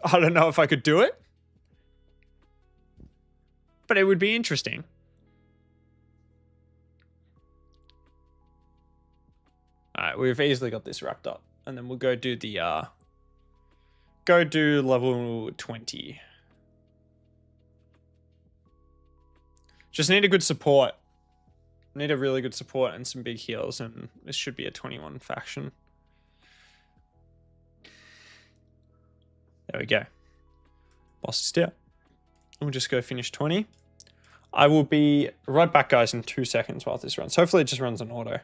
I don't know if I could do it. But it would be interesting. Alright, we've easily got this wrapped up. And then we'll go do the, go do level 20. Just need a good support. Need a really good support and some big heals, and this should be a 21 faction. There we go. Boss is down. We'll just go finish 20. I will be right back, guys, in 2 seconds while this runs. Hopefully it just runs on auto.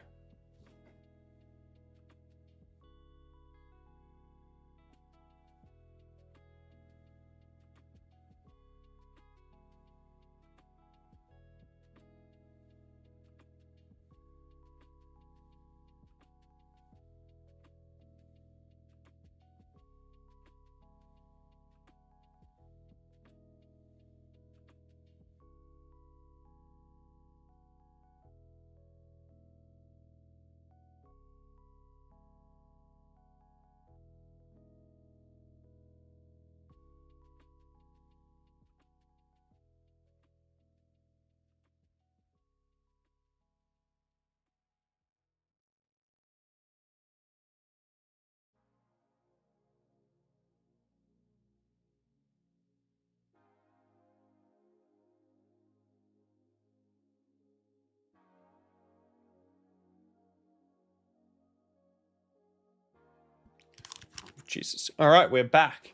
Jesus. All right, we're back.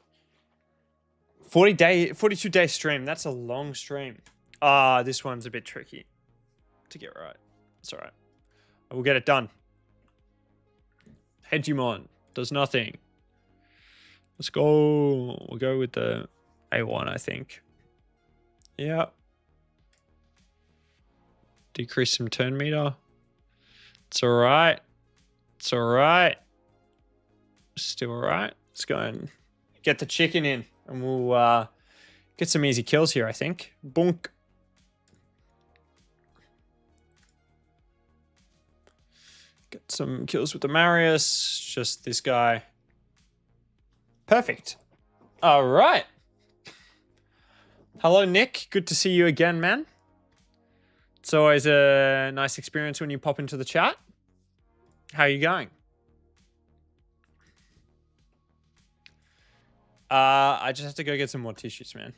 42-day stream. That's a long stream. This one's a bit tricky to get right. It's all right. We'll get it done. Hegemon does nothing. Let's go. We'll go with the A1, I think. Yeah. Decrease some turn meter. It's all right. It's all right. Still all right. Let's go and get the chicken in. And we'll get some easy kills here, I think. Bonk. Get some kills with the Marius. Just this guy. Perfect. All right. Hello, Nick. Good to see you again, man. It's always a nice experience when you pop into the chat. How are you going? I just have to go get some more tissues, man.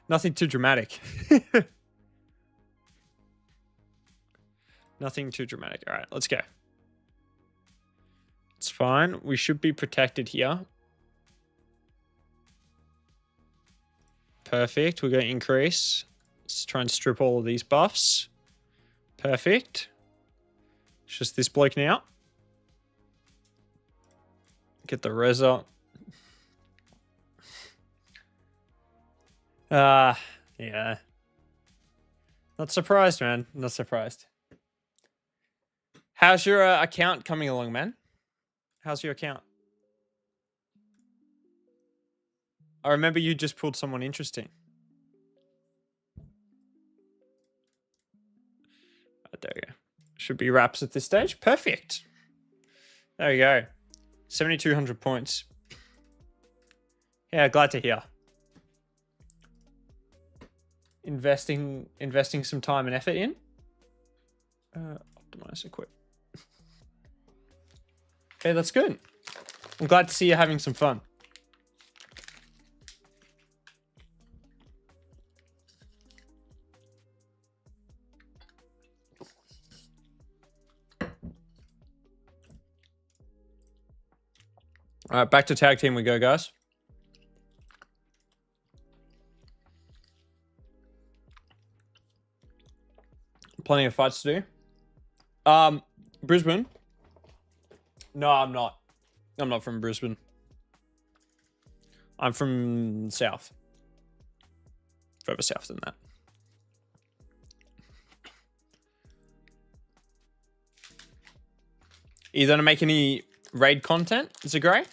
Nothing too dramatic. Nothing too dramatic. All right, let's go. It's fine. We should be protected here. Perfect. We're going to increase. Let's try and strip all of these buffs. Perfect. It's just this bloke now. Get the res up. Yeah. Not surprised, man. Not surprised. How's your account coming along, man? How's your account? I remember you just pulled someone interesting. Right, there we go. Should be wraps at this stage. Perfect. There we go. 7,200 points. Yeah, glad to hear. Investing some time and effort in. Optimize equip. Okay, that's good. I'm glad to see you having some fun. All right, back to tag team we go, guys. Plenty of fights to do. Brisbane. No, I'm not. I'm not from Brisbane. I'm from south. Further south than that. Are you going to make any raid content, Zagray?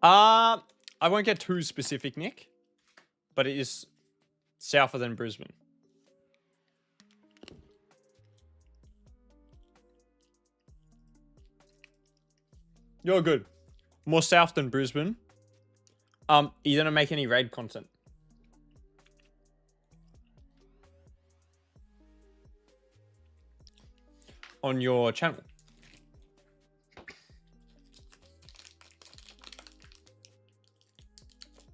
I won't get too specific, Nick. But it is souther than Brisbane. You're good. More south than Brisbane. Are you gonna make any raid content? On your channel?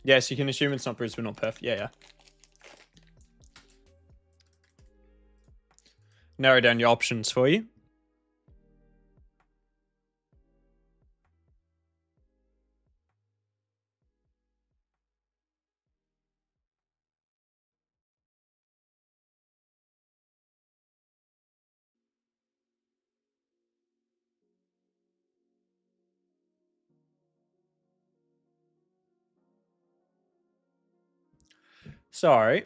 Yes, you can assume it's not Brisbane or Perth. Yeah. Narrow down your options for you. Sorry.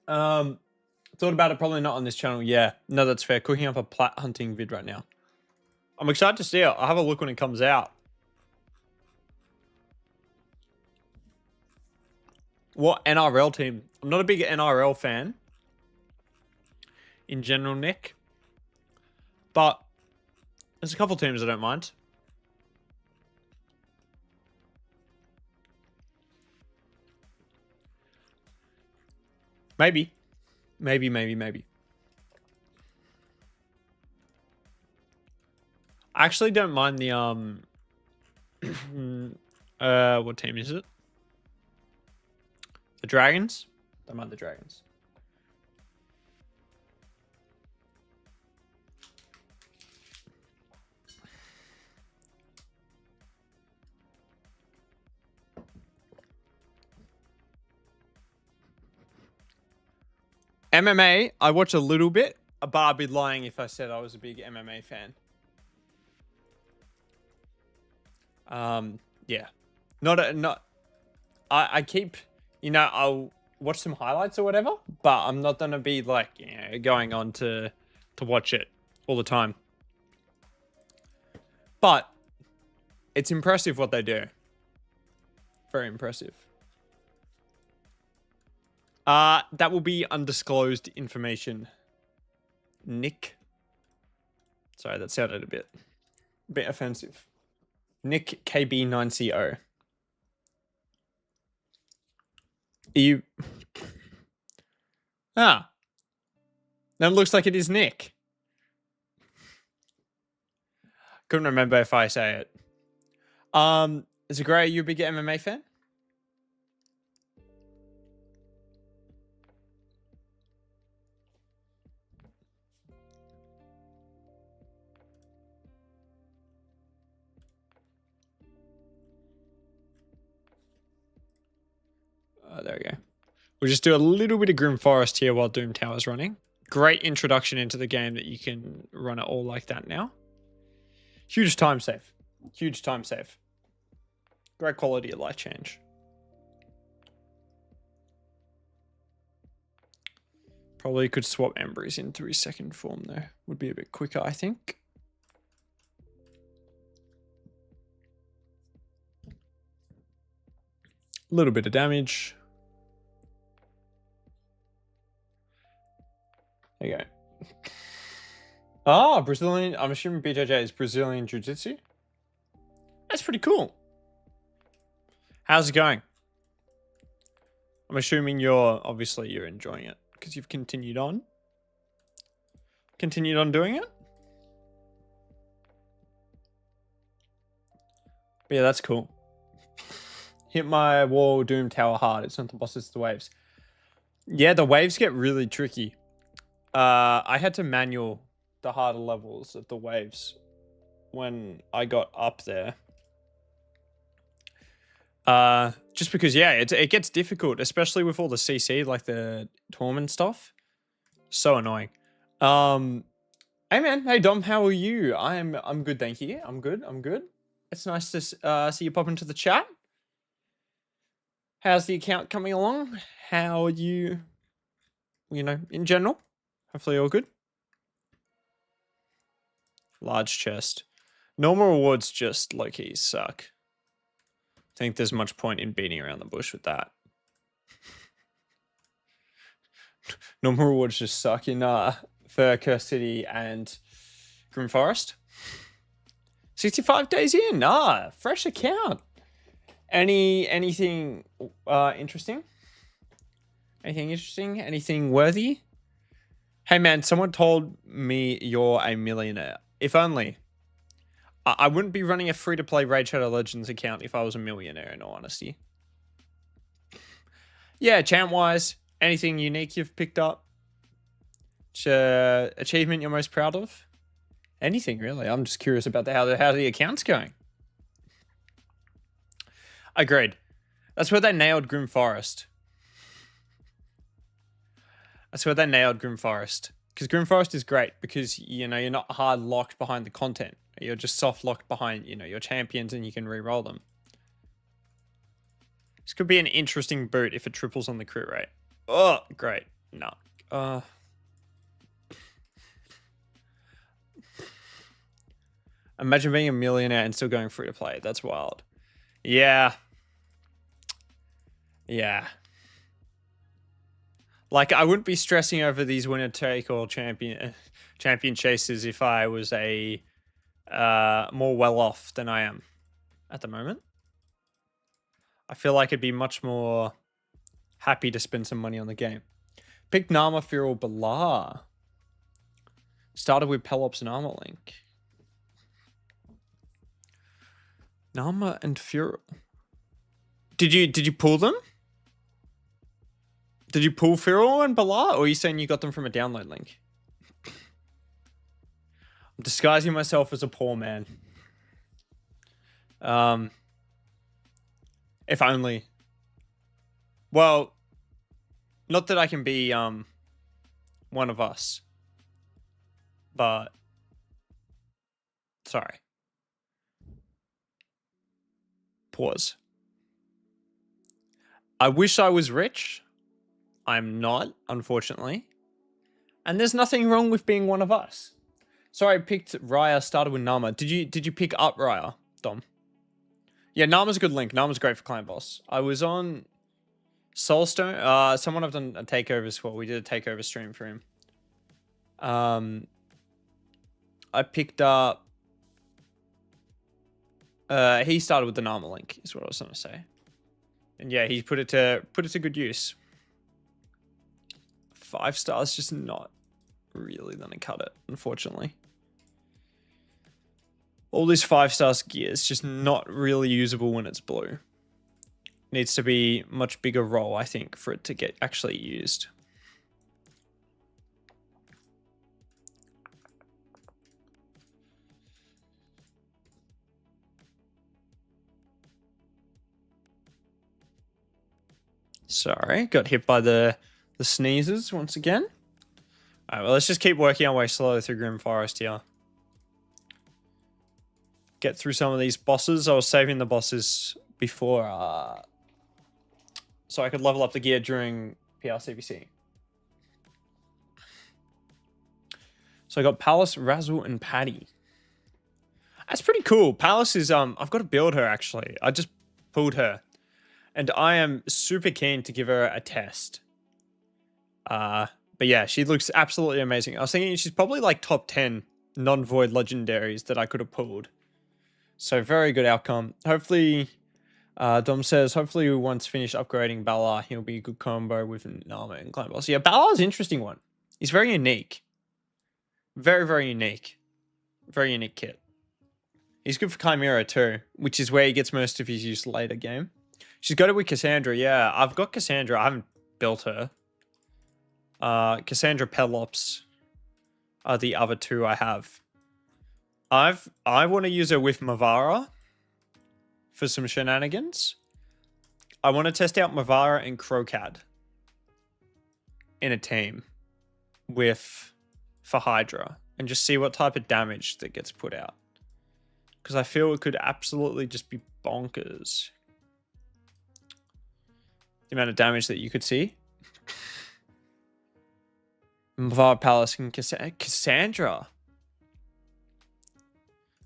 Thought about it, probably not on this channel. Yeah, no, that's fair. Cooking up a plat hunting vid right now. I'm excited to see it. I'll have a look when it comes out. What NRL team? I'm not a big NRL fan in general, Nick. But there's a couple teams I don't mind. Maybe. Maybe. I actually don't mind the what team is it? The Dragons? Don't mind the Dragons. MMA, I watch a little bit, but I'd be lying if I said I was a big MMA fan. Yeah. I keep, I'll watch some highlights or whatever, but I'm not gonna be like, going on to watch it all the time. But it's impressive what they do. Very impressive. That will be undisclosed information. Nick. Sorry, that sounded a bit offensive. Nick KB9CO. You. Ah. That looks like it is Nick. Couldn't remember if I say it. Is it great? Are you a big MMA fan? There we go. We'll just do a little bit of Grim Forest here while Doom Tower's running. Great introduction into the game that you can run it all like that now. Huge time save. Huge time save. Great quality of life change. Probably could swap Embrys into his second form though. Would be a bit quicker, I think. A little bit of damage. There you go. Ah, Brazilian. I'm assuming BJJ is Brazilian Jiu-Jitsu. That's pretty cool. How's it going? I'm assuming obviously you're enjoying it because you've continued on. Continued on doing it. But yeah, that's cool. Hit my wall, Doom Tower hard. It's not the boss, it's the waves. Yeah, the waves get really tricky. I had to manual the harder levels of the waves when I got up there. Just because, yeah, it gets difficult, especially with all the CC, like the Torment stuff. So annoying. Hey man, hey Dom, how are you? I'm good, thank you. I'm good. It's nice to see you pop into the chat. How's the account coming along? How are you, in general? Hopefully all good. Large chest. Normal rewards just low-key suck. I think there's much point in beating around the bush with that. Normal rewards just suck in for Curse City and Grim Forest. 65 days in. Fresh account. Anything interesting? Anything interesting? Anything worthy? Hey man, someone told me you're a millionaire. If only. I wouldn't be running a free-to-play Raid Shadow Legends account if I was a millionaire, in all honesty. Yeah, chant-wise, anything unique you've picked up? Achievement you're most proud of? Anything, really. I'm just curious about how the account's going. Agreed. That's where they nailed Grim Forest. Because Grim Forest is great because, you're not hard locked behind the content. You're just soft locked behind, your champions and you can re-roll them. This could be an interesting boot if it triples on the crit rate. Oh, great. No. Imagine being a millionaire and still going free to play. That's wild. Yeah. Like, I wouldn't be stressing over these winner take all champion chases if I was a more well off than I am at the moment. I feel like I'd be much more happy to spend some money on the game. Picked Nama, Feral, Balar. Started with Pelops and Armor Link. Nama and Feral. Did you pull them? Did you pull Feral and Balar, or are you saying you got them from a download link? I'm disguising myself as a poor man. If only. Well, not that I can be one of us. But sorry. Pause. I wish I was rich. I'm not, unfortunately. And there's nothing wrong with being one of us. So I picked Raya, started with Nama. Did you pick up Raya, Dom? Yeah, Nama's a good link. Nama's great for client boss. I was on Soulstone. Someone I've done a takeover as well. We did a takeover stream for him. I picked up. He started with the Nama link, is what I was going to say. And yeah, he put it to good use. 5 stars, just not really gonna cut it, unfortunately. All these 5-star gear is just not really usable when it's blue. Needs to be much bigger role, I think, for it to get actually used. Sorry, got hit by the sneezes once again. Alright, well, let's just keep working our way slowly through Grim Forest here. Get through some of these bosses. I was saving the bosses before, so I could level up the gear during CvC. So I got Palace, Razzle, and Patty. That's pretty cool. Palace is, I've got to build her, actually. I just pulled her. And I am super keen to give her a test. But yeah, she looks absolutely amazing. I was thinking she's probably like top 10 non-void legendaries that I could have pulled. So very good outcome. Hopefully, Dom says, hopefully once finished upgrading Bala, he'll be a good combo with Nama and Clan Boss. Yeah, Bala's an interesting one. He's very unique. Very, very unique. Very unique kit. He's good for Chimera too, which is where he gets most of his use later game. She's got it with Cassandra. Yeah, I've got Cassandra. I haven't built her. Cassandra, Pelops are the other two I have. I want to use her with Mavara for some shenanigans. I want to test out Mavara and Crocad in a team for Hydra and just see what type of damage that gets put out. Because I feel it could absolutely just be bonkers. The amount of damage that you could see. Mavara, Palace, and Cassandra.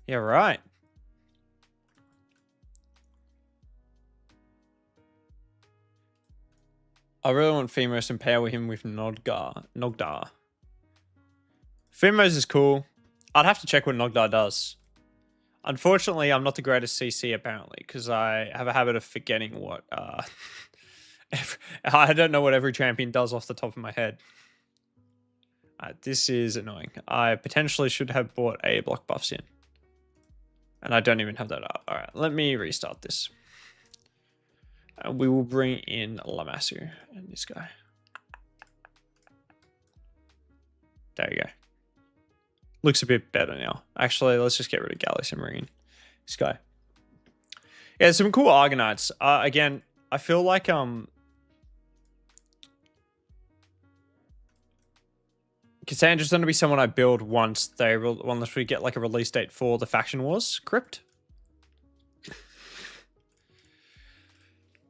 Yeah, right. I really want Femos and pair with him with Nogdar. Femos is cool. I'd have to check what Nogdar does. Unfortunately, I'm not the greatest CC, apparently, because I have a habit of forgetting what... I don't know what every champion does off the top of my head. This is annoying. I potentially should have bought a block buffs in. And I don't even have that up. Alright, let me restart this. We will bring in Lamassu and this guy. There you go. Looks a bit better now. Actually, let's just get rid of Gallus and Marine. This guy. Yeah, some cool Argonauts. Again, I feel like Cassandra's going to be someone I build once we get like a release date for the Faction Wars crypt.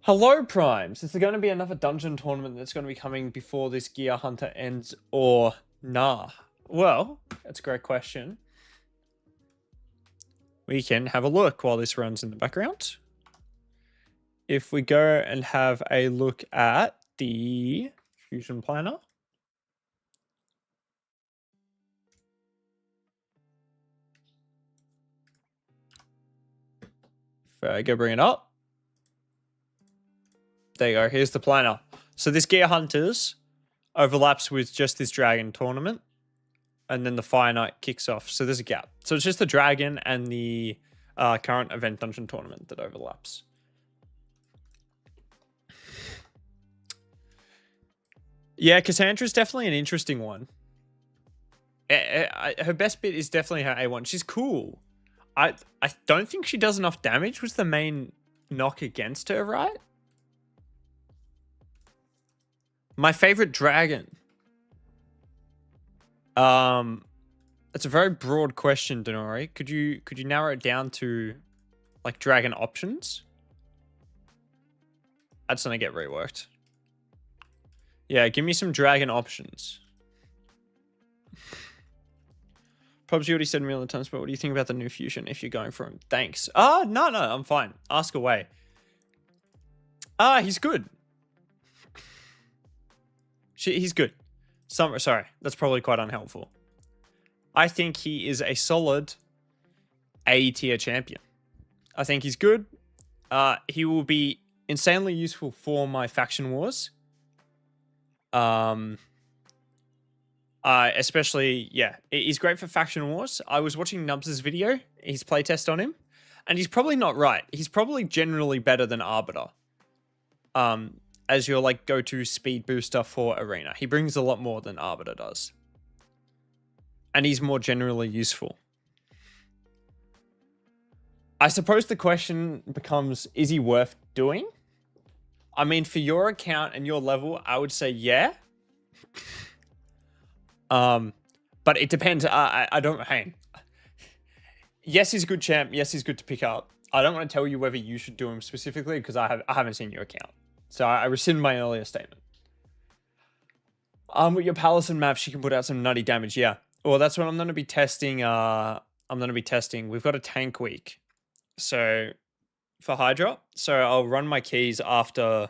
Hello, Primes. Is there going to be another dungeon tournament that's going to be coming before this Gear Hunter ends or nah? Well, that's a great question. We can have a look while this runs in the background. If we go and have a look at the Fusion Planner. If I go bring it up. There you go. Here's the planner. So this Gear Hunters overlaps with just this Dragon tournament. And then the Fire Knight kicks off. So there's a gap. So it's just the Dragon and the current event dungeon tournament that overlaps. Yeah, Cassandra's definitely an interesting one. Her best bit is definitely her A1. She's cool. I don't think she does enough damage was the main knock against her, right? My favorite dragon. It's a very broad question, Denori. Could you narrow it down to like dragon options? That's gonna get reworked. Yeah, give me some dragon options. Probably you already said a million times, but what do you think about the new fusion if you're going for him? Thanks. No, I'm fine. Ask away. He's good. He's good. Sorry, that's probably quite unhelpful. I think he is a solid A tier champion. I think he's good. He will be insanely useful for my faction wars. Especially, yeah, he's great for faction wars. I was watching Nubs' video, his playtest on him, and he's probably not right. He's probably generally better than Arbiter. As your like go-to speed booster for Arena. He brings a lot more than Arbiter does. And he's more generally useful. I suppose the question becomes, is he worth doing? I mean, for your account and your level, I would say yeah. But it depends. I don't. Hey, yes, he's a good champ. Yes, he's good to pick up. I don't want to tell you whether you should do him specifically because I haven't seen your account, so I rescind my earlier statement. With your Palace and map, she can put out some nutty damage. Yeah. Well, that's what I'm going to be testing. We've got a tank week, so for Hydra. So I'll run my keys after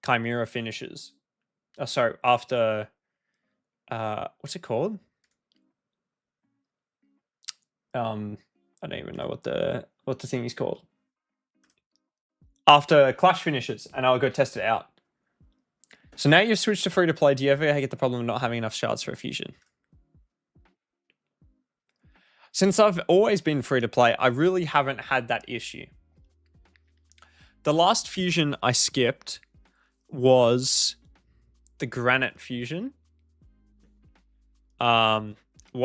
Chimera finishes. Sorry, after what's it called? I don't even know what the thing is called. After Clash finishes, and I'll go test it out. So now you've switched to free to play. Do you ever get the problem of not having enough shards for a fusion? Since I've always been free to play, I really haven't had that issue. The last fusion I skipped was the Granite fusion. Why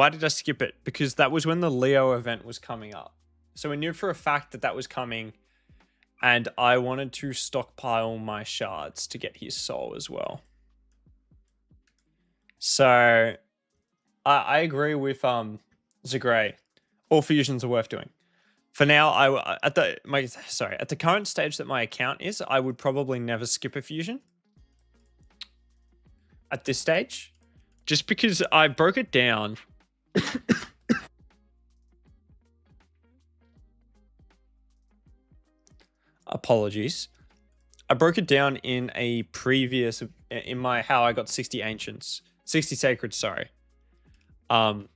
did I skip it? Because that was when the Leo event was coming up. So we knew for a fact that was coming, and I wanted to stockpile my shards to get his soul as well. So I agree with Zagray. All fusions are worth doing. For now, at the current stage that my account is, I would probably never skip a fusion. At this stage, just because I broke it down. Apologies. I broke it down in a previous, in my how I got 60 ancients, 60 sacreds, sorry. And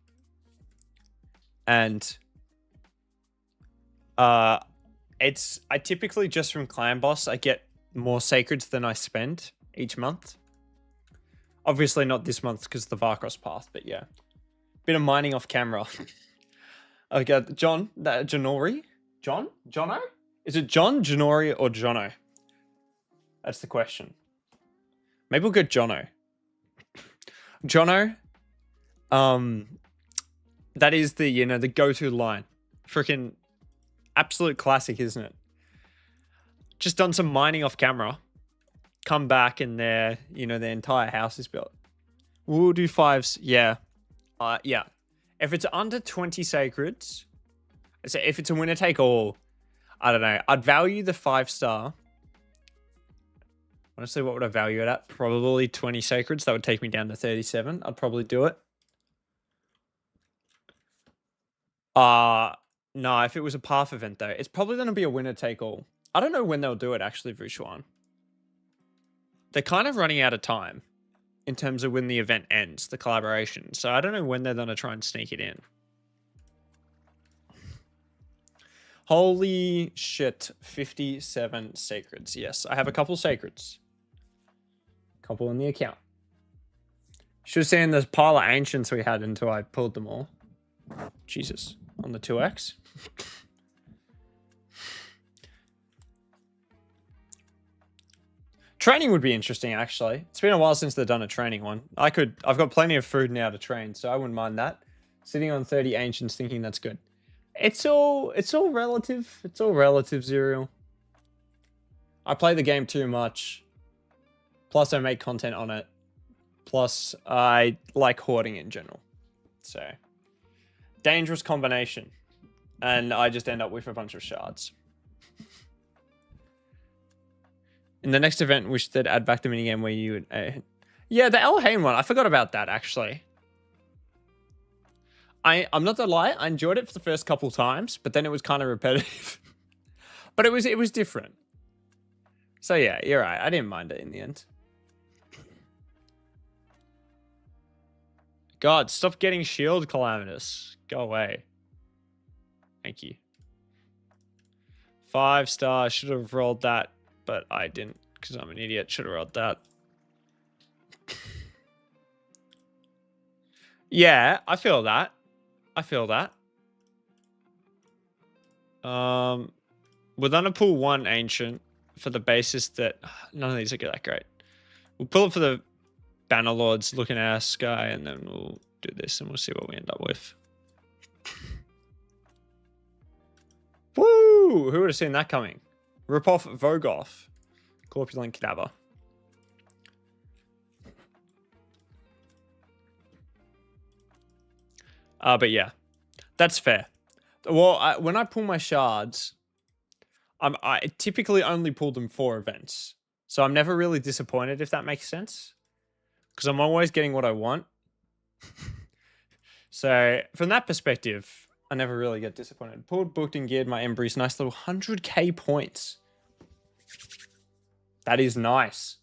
it's, I typically just from clan boss, I get more sacreds than I spend each month. Obviously not this month because of the Varkros path, but yeah. Bit of mining off camera. Okay, John, that Janori? John? Jono? Is it John, Janori, or Jono? That's the question. Maybe we'll go Jono. Jono, that is the, you know, the go-to line. Freaking absolute classic, isn't it? Just done some mining off camera. Come back and their, you know, their entire house is built. We'll do fives. Yeah. Yeah. If it's under 20 sacreds, so if it's a winner take all, I don't know. I'd value the 5-star. Honestly, what would I value it at? Probably 20 sacreds. That would take me down to 37. I'd probably do it. No, if it was a path event though, it's probably going to be a winner take all. I don't know when they'll do it actually, Vushwan. They're kind of running out of time in terms of when the event ends, the collaboration. So I don't know when they're going to try and sneak it in. Holy shit, 57 sacreds. Yes, I have a couple sacreds. Couple in the account. Should have seen the pile of ancients we had until I pulled them all. Jesus, on the 2x. Training would be interesting, actually. It's been a while since they've done a training one. I've got plenty of food now to train, so I wouldn't mind that. Sitting on 30 ancients thinking that's good. It's all relative. It's all relative, Zerial. I play the game too much. Plus, I make content on it. Plus, I like hoarding in general. So, dangerous combination. And I just end up with a bunch of shards. In the next event, wish they'd add back the minigame where you would... yeah, the El Hain one. I forgot about that, actually. I'm not gonna lie, I enjoyed it for the first couple times, but then it was kind of repetitive. But it was different. So yeah, you're right. I didn't mind it in the end. God, stop getting shield, Calamitous. Go away. Thank you. 5-star. Should have rolled that, but I didn't because I'm an idiot. Should have rolled that. Yeah, I feel that. I feel that. We're gonna pull one ancient for the basis that none of these are that great. We'll pull it for the Banner Lords looking at our sky, and then we'll do this and we'll see what we end up with. Woo! Who would have seen that coming? Rip off Vogoth. Corpulent Cadaver. But yeah, that's fair. Well, when I pull my shards, I typically only pull them for events. So I'm never really disappointed, if that makes sense. Because I'm always getting what I want. So from that perspective, I never really get disappointed. Pulled, booked, and geared my Embrace. Nice little 100k points. That is nice.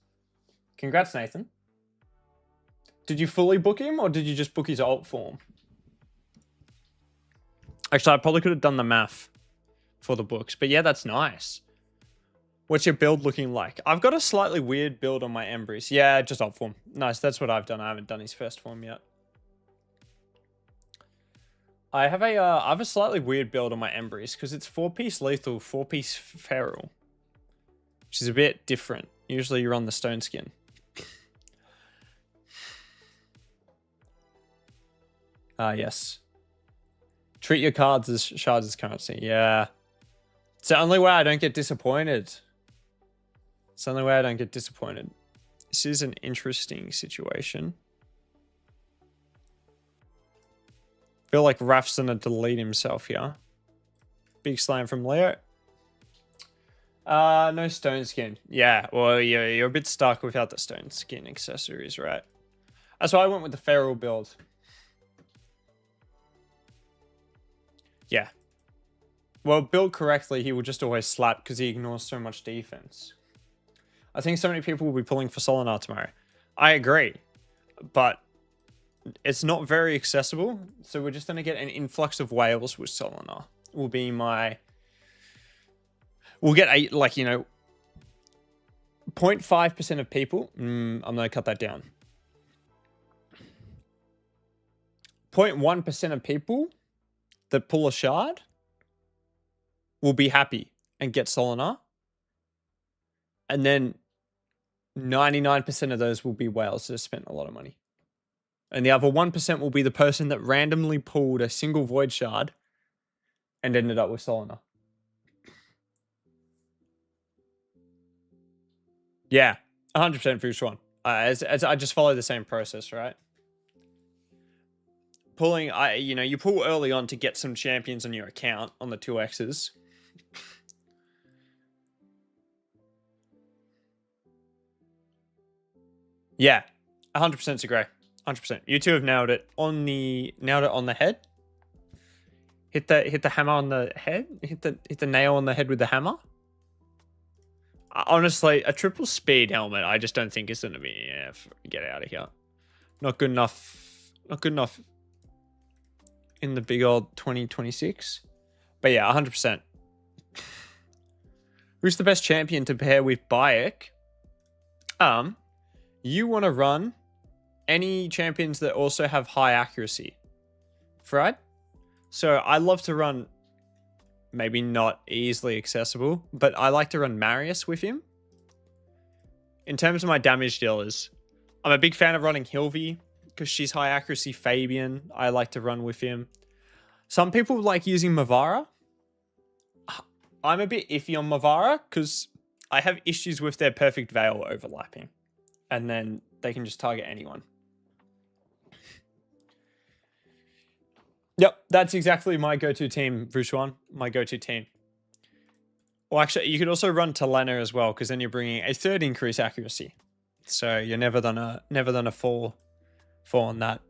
Congrats, Nathan. Did you fully book him, or did you just book his alt form? Actually, I probably could have done the math for the books. But yeah, that's nice. What's your build looking like? I've got a slightly weird build on my Embrace. Yeah, just alt form. Nice, that's what I've done. I haven't done his first form yet. I have a slightly weird build on my Embrace because it's 4-piece lethal, 4-piece feral, which is a bit different. Usually you're on the stone skin. Yes. Treat your cards as shards as currency. Yeah. It's the only way I don't get disappointed. It's the only way I don't get disappointed. This is an interesting situation. Feel like Raf's gonna delete himself here. Big slam from Leo. No stone skin. Yeah, well, you're a bit stuck without the stone skin accessories, right? That's why I went with the feral build. Yeah. Well, built correctly, he will just always slap because he ignores so much defense. I think so many people will be pulling for Solinar tomorrow. I agree. But it's not very accessible, so we're just going to get an influx of whales with Solinar. Will be my... We'll get a, like, you know, 0.5% of people. I'm going to cut that down. 0.1% of people that pull a shard will be happy and get Solinar. And then 99% of those will be whales that have spent a lot of money. And the other 1% will be the person that randomly pulled a single void shard and ended up with Solinar. Yeah, 100% for each one. As I just follow the same process, right? Pulling, you know, you pull early on to get some champions on your account on the 2Xs. Yeah, 100% agree. 100%. You two have nailed it on the head. Hit the hammer on the head. Hit the nail on the head with the hammer. Honestly, a triple speed helmet, I just don't think is going to be... Yeah, get out of here. Not good enough. Not good enough in the big old 2026. But yeah, 100%. Who's the best champion to pair with Bayek? You want to run any champions that also have high accuracy. Right? So I love to run... Maybe not easily accessible, but I like to run Marius with him. In terms of my damage dealers, I'm a big fan of running Hilvi because she's high accuracy. Fabian, I like to run with him. Some people like using Mavara. I'm a bit iffy on Mavara because I have issues with their perfect veil overlapping. And then they can just target anyone. Yep, that's exactly my go-to team, Vushwan. My go-to team. Well, actually, you could also run Talena as well, because then you're bringing a third increase accuracy. So you're never gonna fall on that.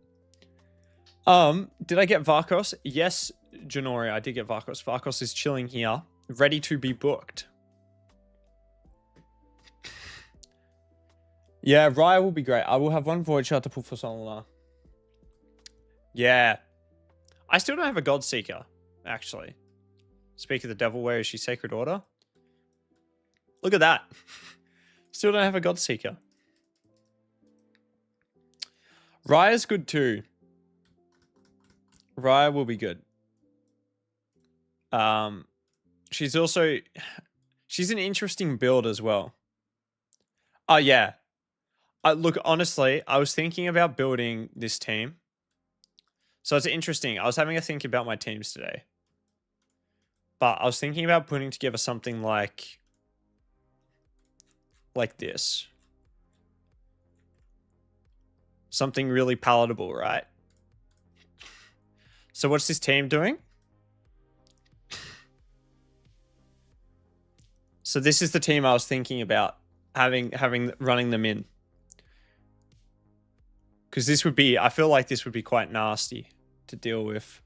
Did I get Varkos? Yes, Janori, I did get Varkos. Varkos is chilling here, ready to be booked. Yeah, Raya will be great. I will have one Void Shard to pull for Solana. Yeah. I still don't have a God Seeker, actually. Speak of the devil, where is she? Sacred Order? Look at that. Still don't have a God Seeker. Raya's good too. Raya will be good. She's an interesting build as well. Oh, yeah. Look, honestly, I was thinking about building this team. So it's interesting. I was having a think about my teams today. But I was thinking about putting together something like this. Something really palatable, right? So what's this team doing? So this is the team I was thinking about running them in. Because this would be, I feel like this would be quite nasty to deal with.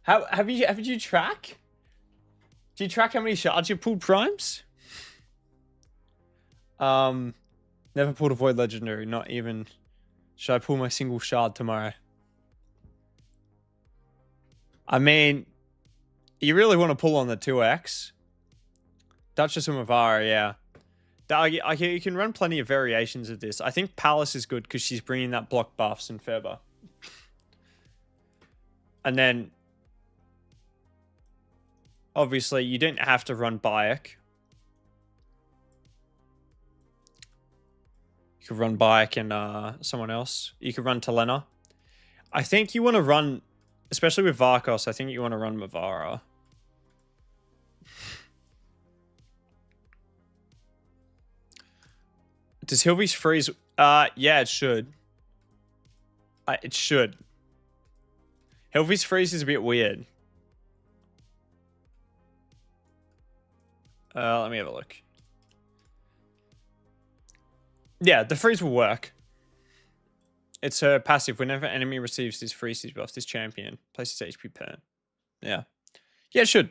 Have you track? Do you track how many shards you pulled primes? Never pulled a Void Legendary, not even. Should I pull my single shard tomorrow? I mean, you really want to pull on the 2x. Duchess of Mavara, yeah. You can run plenty of variations of this. I think Palace is good because she's bringing that block buffs in Ferber. And then, obviously, you didn't have to run Bayek. You could run Bayek and someone else. You could run Talena. I think you want to run, especially with Varkos, I think you want to run Mavara. Does Hilvy's freeze? Yeah, it should. It should. Hilvy's freeze is a bit weird. Let me have a look. Yeah, the freeze will work. It's her passive. Whenever enemy receives this freeze buff, this champion places HP per. Yeah. Yeah, it should.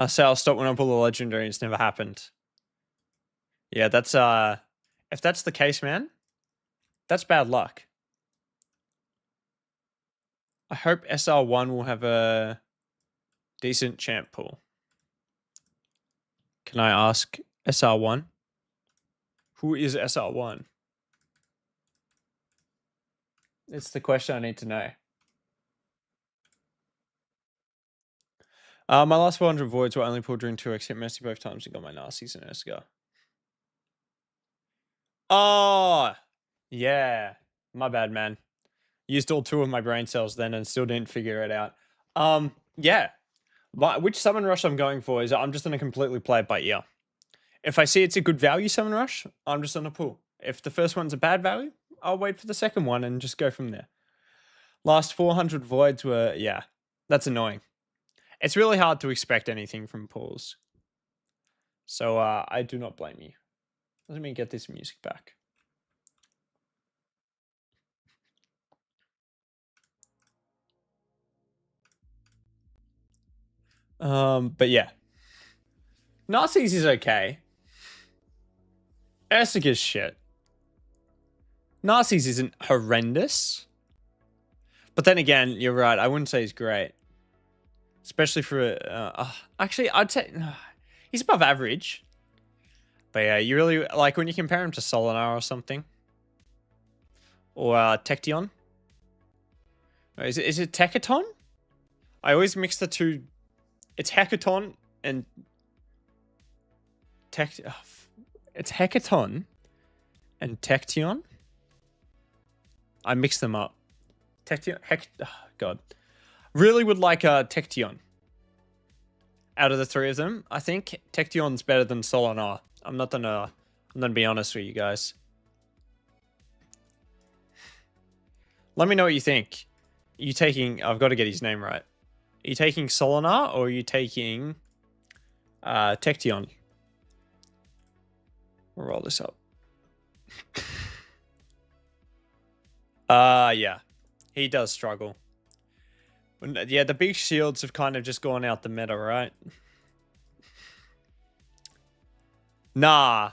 I say I'll stop when I pull a legendary. It's never happened. Yeah, that's if that's the case, man, that's bad luck. I hope SR1 will have a decent champ pool. Can I ask SR1? Who is SR1? It's the question I need to know. My last 400 voids were only pulled during 2x, hit Mercy both times and got my nasties and Esca. Oh, yeah. My bad, man. Used all 2 of my brain cells then and still didn't figure it out. Yeah. But which summon rush I'm going for is I'm just going to completely play it by ear. If I see it's a good value summon rush, I'm just going to pull. If the first one's a bad value, I'll wait for the second one and just go from there. Last 400 voids were, yeah, that's annoying. It's really hard to expect anything from pulls. So I do not blame you. Let me get this music back. But yeah. Nazis is okay. Essica's shit. Nazis isn't horrendous. But then again, you're right. I wouldn't say he's great. Especially for... actually, I'd say... he's above average. But yeah, you really... Like, when you compare him to Solinar or something. Or Tection. Is it Techaton? I always mix the two... It's Hecaton and... It's Hecaton and Tection. I mix them up. Tection... God. Really would like Tection. Out of the 3 of them, I think Tection's better than Solinar. I'm not gonna be honest with you guys. Let me know what you think. Are you taking... I've got to get his name right. Are you taking Solinar or are you taking Tection? We'll roll this up. Yeah. He does struggle. Yeah, the big shields have kind of just gone out the meta, right? Nah.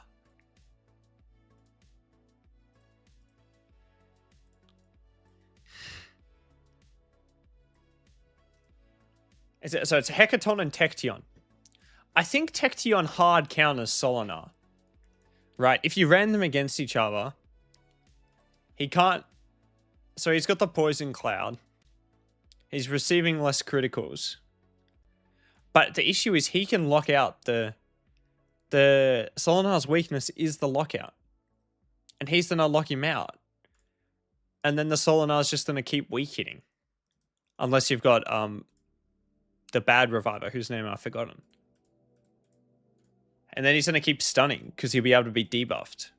So it's Hecaton and Tection. I think Tection hard counters Solinar. Right, if you ran them against each other, he can't... So he's got the Poison Cloud. He's receiving less criticals. But the issue is he can lock out the Solinar's weakness is the lockout. And he's gonna lock him out. And then the Solinar's just gonna keep weak hitting. Unless you've got the bad reviver, whose name I've forgotten. And then he's gonna keep stunning, because he'll be able to be debuffed.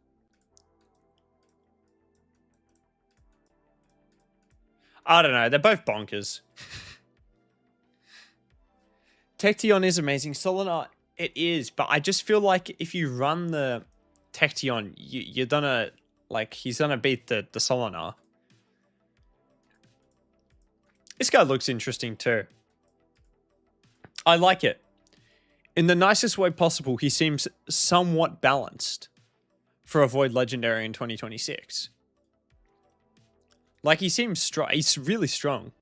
I don't know, they're both bonkers. Tection is amazing. Solinar, it is, but I just feel like if you run the Tection, you're gonna, like, he's gonna beat the Solinar. This guy looks interesting too. I like it. In the nicest way possible, he seems somewhat balanced for a Void Legendary in 2026. Like, he seems strong. He's really strong.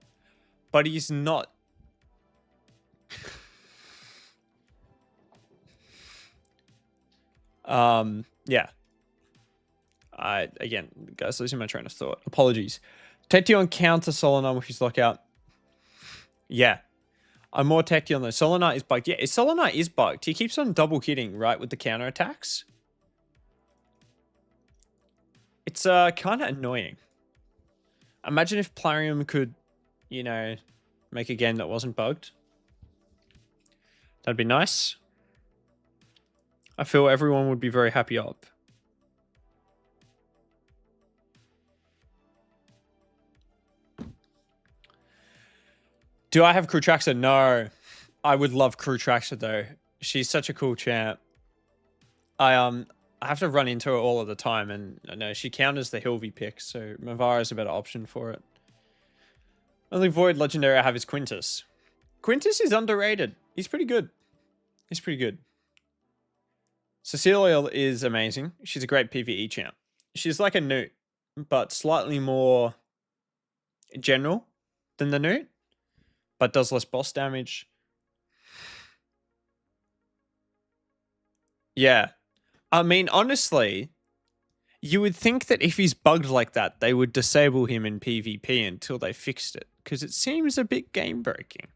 But he's not... yeah. Again, guys, losing my train of thought. Apologies. Tection counter Solinar with his lockout. Yeah. I'm more Tection though. Solinar is bugged. Yeah, Solinar is bugged. He keeps on double hitting, right, with the counter attacks. It's kind of annoying. Imagine if Plarium could, you know, make a game that wasn't bugged. That'd be nice. I feel everyone would be very happy up. Do I have Krutraxa? No. I would love Krutraxa though. She's such a cool champ. I have to run into her all of the time, and I know she counters the Hilvy pick, so Mavara is a better option for it. Only Void Legendary I have is Quintus. Quintus is underrated. He's pretty good. He's pretty good. Cecilia is amazing. She's a great PvE champ. She's like a Newt, but slightly more general than the Newt, but does less boss damage. Yeah. I mean, honestly, you would think that if he's bugged like that, they would disable him in PvP until they fixed it, because it seems a bit game-breaking.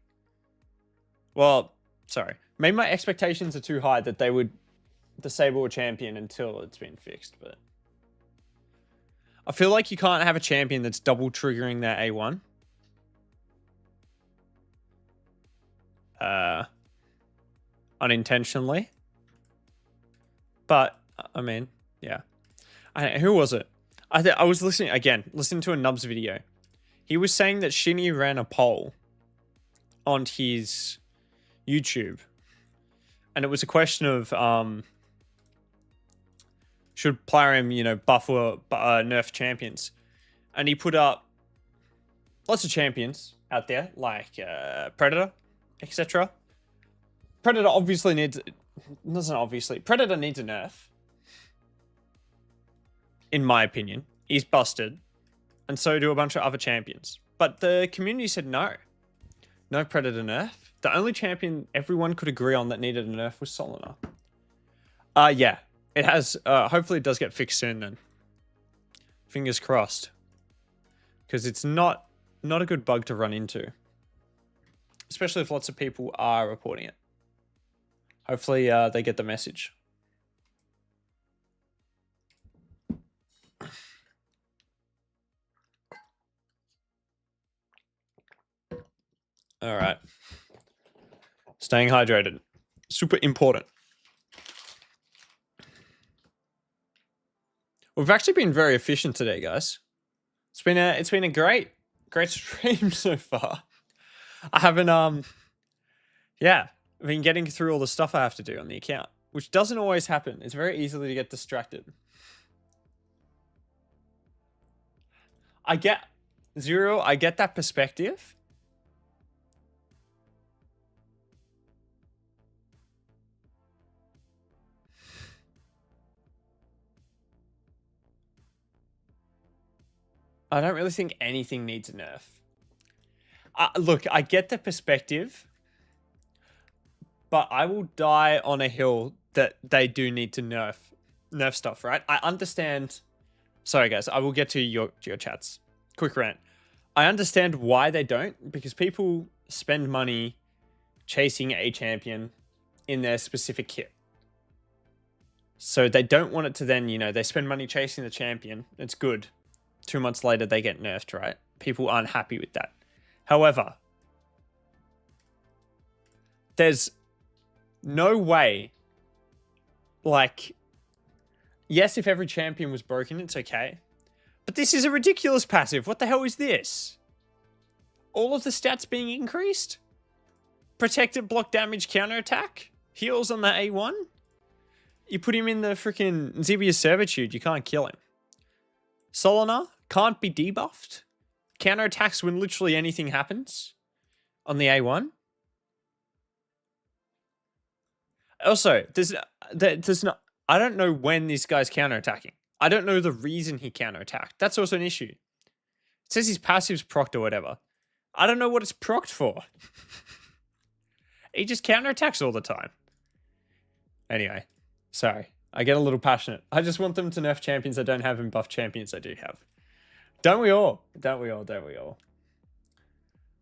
Well, sorry. Maybe my expectations are too high that they would disable a champion until it's been fixed, but... I feel like you can't have a champion that's double triggering their A1. Unintentionally. But, I mean, yeah. Who was it? I was listening to a Nubs video. He was saying that Shinny ran a poll on his YouTube. And it was a question of, should Plarium, you know, buff or nerf champions? And he put up lots of champions out there, like Predator, etc. Predator obviously needs... Doesn't obviously. Predator needs a nerf. In my opinion. He's busted. And so do a bunch of other champions. But the community said no. No Predator nerf. The only champion everyone could agree on that needed a nerf was Solinar. Yeah. It has... hopefully it does get fixed soon then. Fingers crossed. Because it's not a good bug to run into. Especially if lots of people are reporting it. Hopefully they get the message. All right. Staying hydrated. Super important. We've actually been very efficient today, guys. It's been a great stream so far. I haven't yeah, I've been getting through all the stuff I have to do on the account, which doesn't always happen. It's very easy to get distracted. I get Zero, I get that perspective. I don't really think anything needs a nerf. Look, I get the perspective, but I will die on a hill that they do need to nerf stuff, right? I understand. Sorry, guys. I will get to your chats. Quick rant. I understand why they don't, because people spend money chasing a champion in their specific kit. So they don't want it to then, they spend money chasing the champion. It's good. 2 months later, they get nerfed, right? People aren't happy with that. However, there's no way, like, yes, if every champion was broken, it's okay. But this is a ridiculous passive. What the hell is this? All of the stats being increased? Protected, block damage, counterattack? Heals on the A1? You put him in the freaking Xivia Servitude, you can't kill him. Solana can't be debuffed. Counterattacks when literally anything happens on the A1. Also, there's not. I don't know when this guy's counterattacking. I don't know the reason he counterattacked. That's also an issue. It says his passive's procced or whatever. I don't know what it's procced for. He just counterattacks all the time. Anyway, sorry. I get a little passionate. I just want them to nerf champions I don't have and buff champions I do have. Don't we all? Don't we all? Don't we all?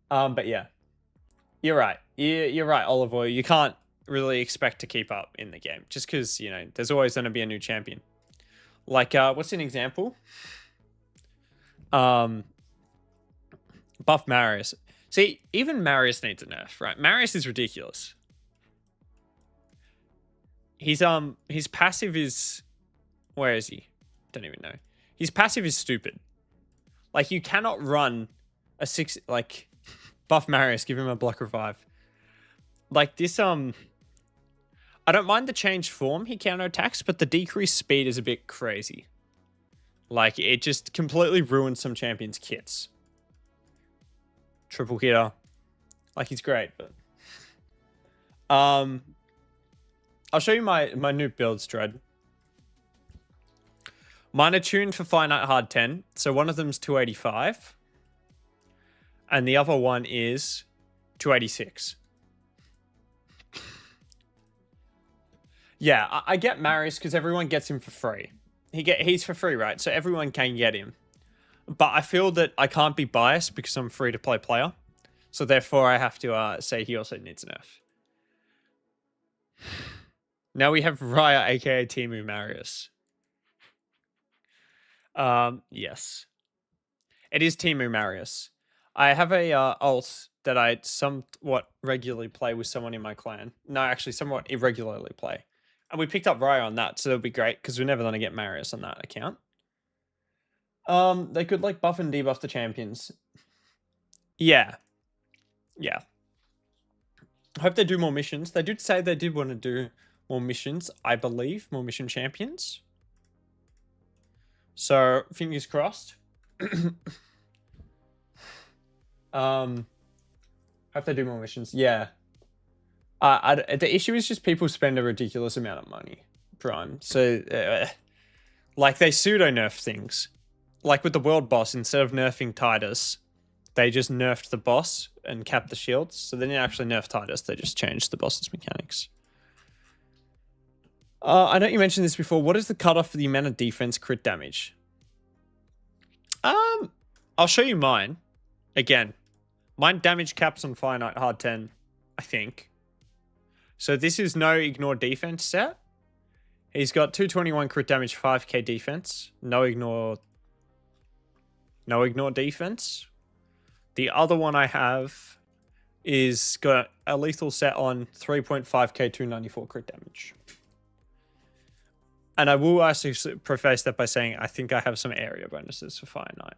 But yeah. You're right. You're right, Olive Oil. You can't really expect to keep up in the game. Just because, there's always going to be a new champion. Like, what's an example? Buff Marius. See, even Marius needs a nerf, right? Marius is ridiculous. His passive is... Where is he? Don't even know. His passive is stupid. Like, you cannot run a 6... Like, buff Marius, give him a block revive. Like, this, I don't mind the changed form he counterattacks, but the decreased speed is a bit crazy. Like, it just completely ruins some champions' kits. Triple hitter. Like, he's great, but... I'll show you my new builds, Dread. Mine are tuned for Finite Hard 10. So one of them's 285. And the other one is 286. Yeah, I get Marius because everyone gets him for free. He's for free, right? So everyone can get him. But I feel that I can't be biased because I'm a free-to-play player. So therefore, I have to say he also needs an F. Now we have Raya, aka Timu Marius. Yes. It is Timu Marius. I have a ult that I somewhat regularly play with someone in my clan. No, actually, somewhat irregularly play. And we picked up Raya on that, so it'll be great, because we're never going to get Marius on that account. They could, like, buff and debuff the champions. Yeah. Yeah. I hope they do more missions. They did say they did want to do more missions, I believe. More mission champions. So, fingers crossed. Hope they do more missions. Yeah. The issue is just people spend a ridiculous amount of money, Prime. So, like, they pseudo-nerf things. Like with the world boss, instead of nerfing Titus, they just nerfed the boss and capped the shields. So they didn't actually nerf Titus, they just changed the boss's mechanics. I know you mentioned this before. What is the cutoff for the amount of defense crit damage? I'll show you mine. Again, mine damage caps on Finite Hard 10, I think. So this is no ignore defense set. He's got 221 crit damage, 5k defense. No ignore defense. The other one I have is got a lethal set on 3.5k, 294 crit damage. And I will actually preface that by saying I think I have some area bonuses for Fire Knight.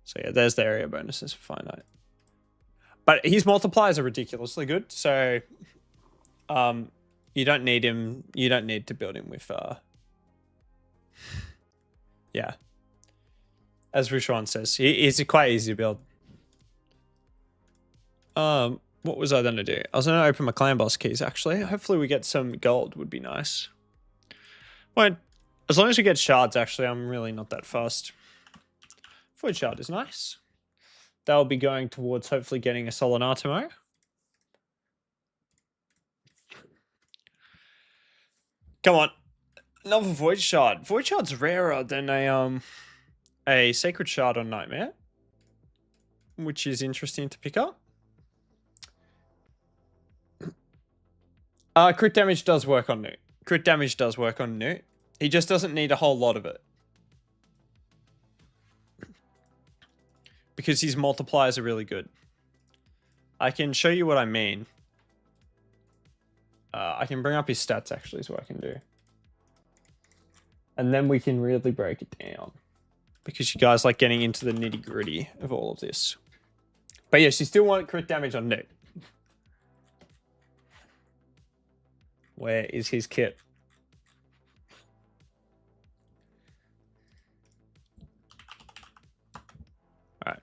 So yeah, there's the area bonuses for Fire Knight. But his multipliers are ridiculously good, so you don't need him. You don't need to build him with yeah. As Rushan says, he's quite easy to build. What was I going to do? I was going to open my clan boss keys, actually. Hopefully we get some gold, would be nice. Well, as long as we get shards, actually, I'm really not that fussed. Void shard is nice. That'll be going towards hopefully getting a Solanatimo. Come on. Another Void shard. Void shard's rarer than a Sacred Shard on Nightmare, which is interesting to pick up. Crit damage does work on Newt. Crit damage does work on Newt. He just doesn't need a whole lot of it. Because his multipliers are really good. I can show you what I mean. I can bring up his stats actually is what I can do. And then we can really break it down. Because you guys like getting into the nitty gritty of all of this. But yes, you still want crit damage on Newt. Where is his kit? All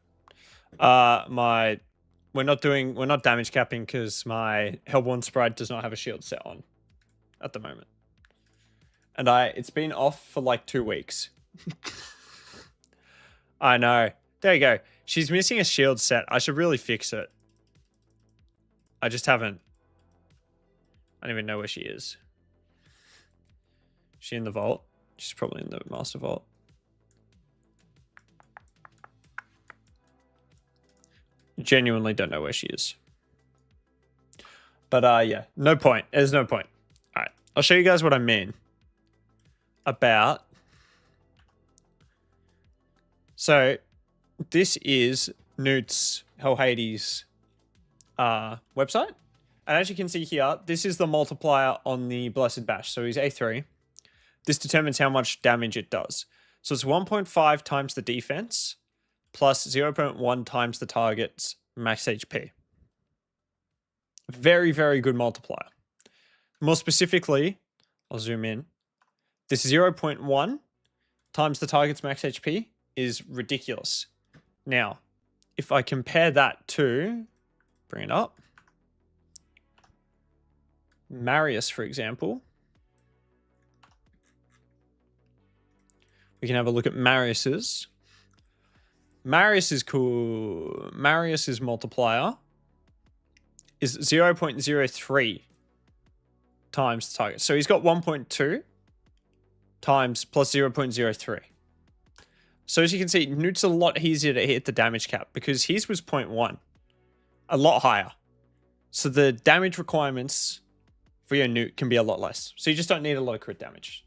right. We're not damage capping because my Hellborn Sprite does not have a shield set on at the moment. And it's been off for like 2 weeks. I know. There you go. She's missing a shield set. I should really fix it. I just haven't. I don't even know where she is. Is she in the vault? She's probably in the master vault. Genuinely don't know where she is. But yeah, no point. There's no point. All right, I'll show you guys what I mean about. So this is Newt's Hell Hades website. And as you can see here, this is the multiplier on the Blessed Bash. So he's A3. This determines how much damage it does. So it's 1.5 times the defense plus 0.1 times the target's max HP. Very, very good multiplier. More specifically, I'll zoom in. This 0.1 times the target's max HP is ridiculous. Now, if I compare that to, bring it up, Marius, for example, we can have a look at Marius's. Marius is cool. Marius's multiplier is 0.03 times the target. So he's got 1.2 times plus 0.03. So as you can see, Newt's a lot easier to hit the damage cap because his was 0.1. A lot higher. So the damage requirements for your Newt can be a lot less. So you just don't need a lot of crit damage.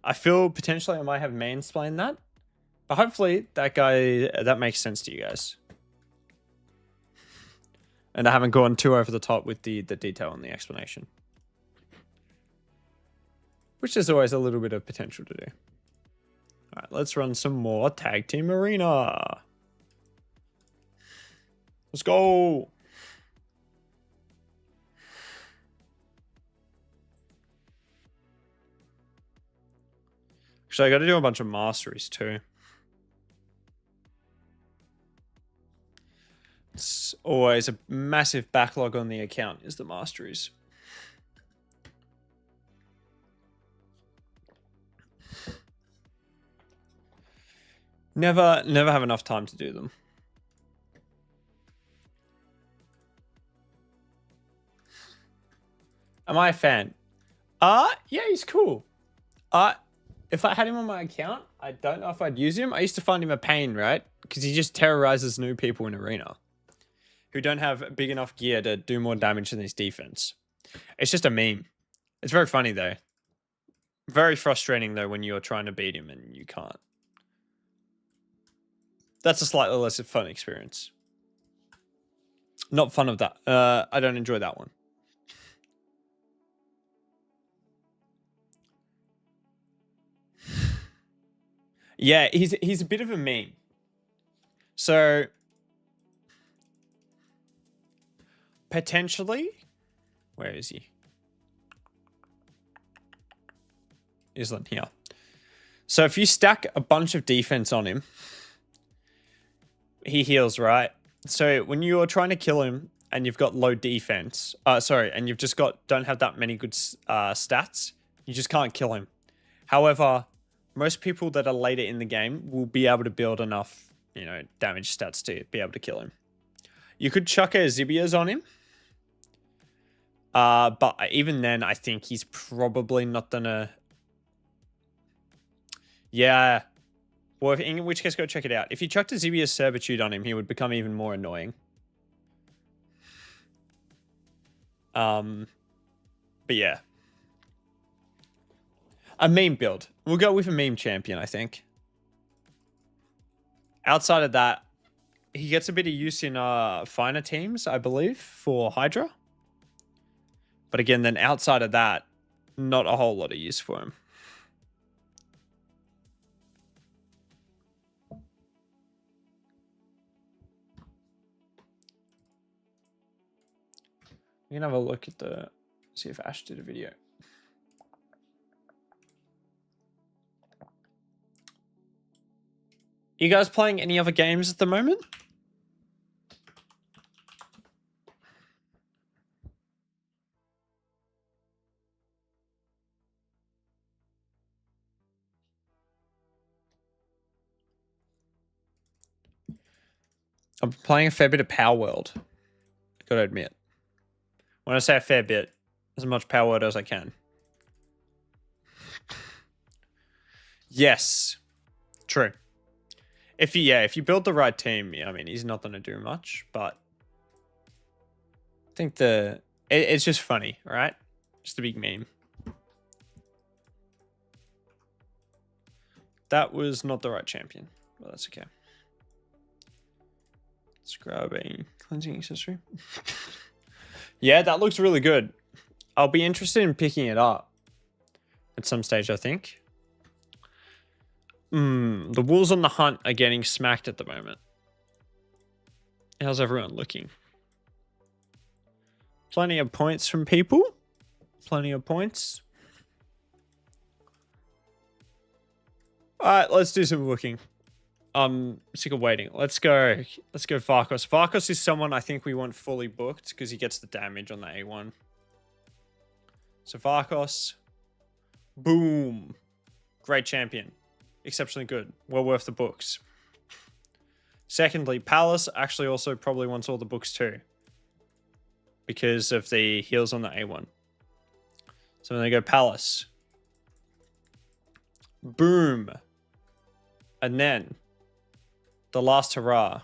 I feel potentially I might have mansplained that. But hopefully that makes sense to you guys. And I haven't gone too over the top with the detail and the explanation. Which there's always a little bit of potential to do. All right, let's run some more Tag Team Arena. Let's go. Actually, I got to do a bunch of masteries too. It's always a massive backlog on the account is the masteries. Never have enough time to do them. Am I a fan? Yeah, he's cool. If I had him on my account, I don't know if I'd use him. I used to find him a pain, right? Because he just terrorizes new people in Arena who don't have big enough gear to do more damage than his defense. It's just a meme. It's very funny, though. Very frustrating, though, when you're trying to beat him and you can't. That's a slightly less fun experience. Not fun of that. I don't enjoy that one. Yeah, he's a bit of a meme. So potentially, where is he? Island here. So if you stack a bunch of defense on him, he heals, right? So when you're trying to kill him and you've got low defense, and you've just don't have that many good stats, you just can't kill him. However, most people that are later in the game will be able to build enough, damage stats to be able to kill him. You could chuck a Zibias on him. But even then, I think he's probably not gonna... Yeah. Well, in which case, go check it out. If you chucked a Zibia's Servitude on him, he would become even more annoying. But yeah. A meme build. We'll go with a meme champion, I think. Outside of that, he gets a bit of use in finer teams, I believe, for Hydra. But again, then outside of that, not a whole lot of use for him. We can have a look at see if Ash did a video. You guys playing any other games at the moment? I'm playing a fair bit of Power World. Gotta admit. When I say a fair bit, as much Power World as I can. Yes. True. If you build the right team, I mean, he's not going to do much, but I think it's just funny, right? Just a big meme. That was not the right champion, but that's okay. Let's grab a cleansing accessory. Yeah, that looks really good. I'll be interested in picking it up at some stage, I think. The wolves on the hunt are getting smacked at the moment. How's everyone looking? Plenty of points from people. Plenty of points. Alright, let's do some looking. I'm sick of waiting. Let's go Farkos. Farkos is someone I think we want fully booked because he gets the damage on the A1. So Farkos. Boom. Great champion. Exceptionally good. Well worth the books. Secondly, Palace actually also probably wants all the books too, because of the heals on the A1. So when they go Palace. Boom. And then the last hurrah.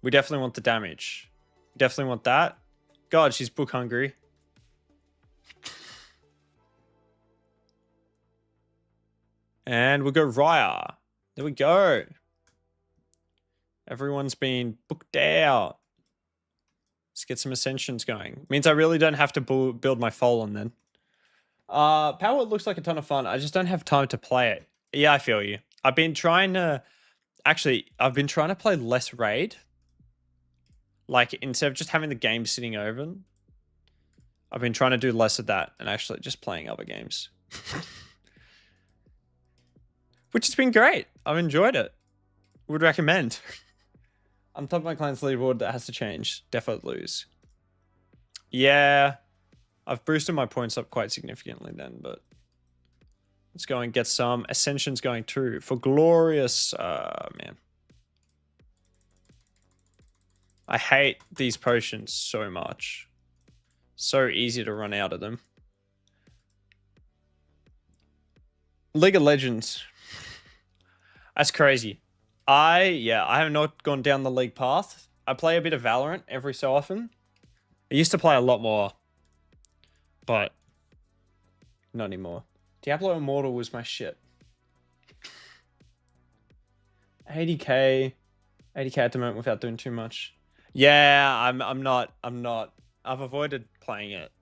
We definitely want the damage. Definitely want that. God, she's book hungry. And we'll go Raya. There we go. Everyone's been booked out. Let's get some ascensions going. Means I really don't have to build my Fallen then. Power looks like a ton of fun. I just don't have time to play it. Yeah, I feel you. I've been trying to play less raid. Like, instead of just having the game sitting open, I've been trying to do less of that and actually just playing other games. Which has been great. I've enjoyed it. Would recommend. I'm top of my client's leaderboard. That has to change. Defo lose. Yeah. I've boosted my points up quite significantly then, but let's go and get some ascensions going too. For glorious, man. I hate these potions so much. So easy to run out of them. League of Legends. That's crazy. I have not gone down the league path. I play a bit of Valorant every so often. I used to play a lot more, but not anymore. Diablo Immortal was my shit. 80k at the moment without doing too much. Yeah, I'm not. I've avoided playing it.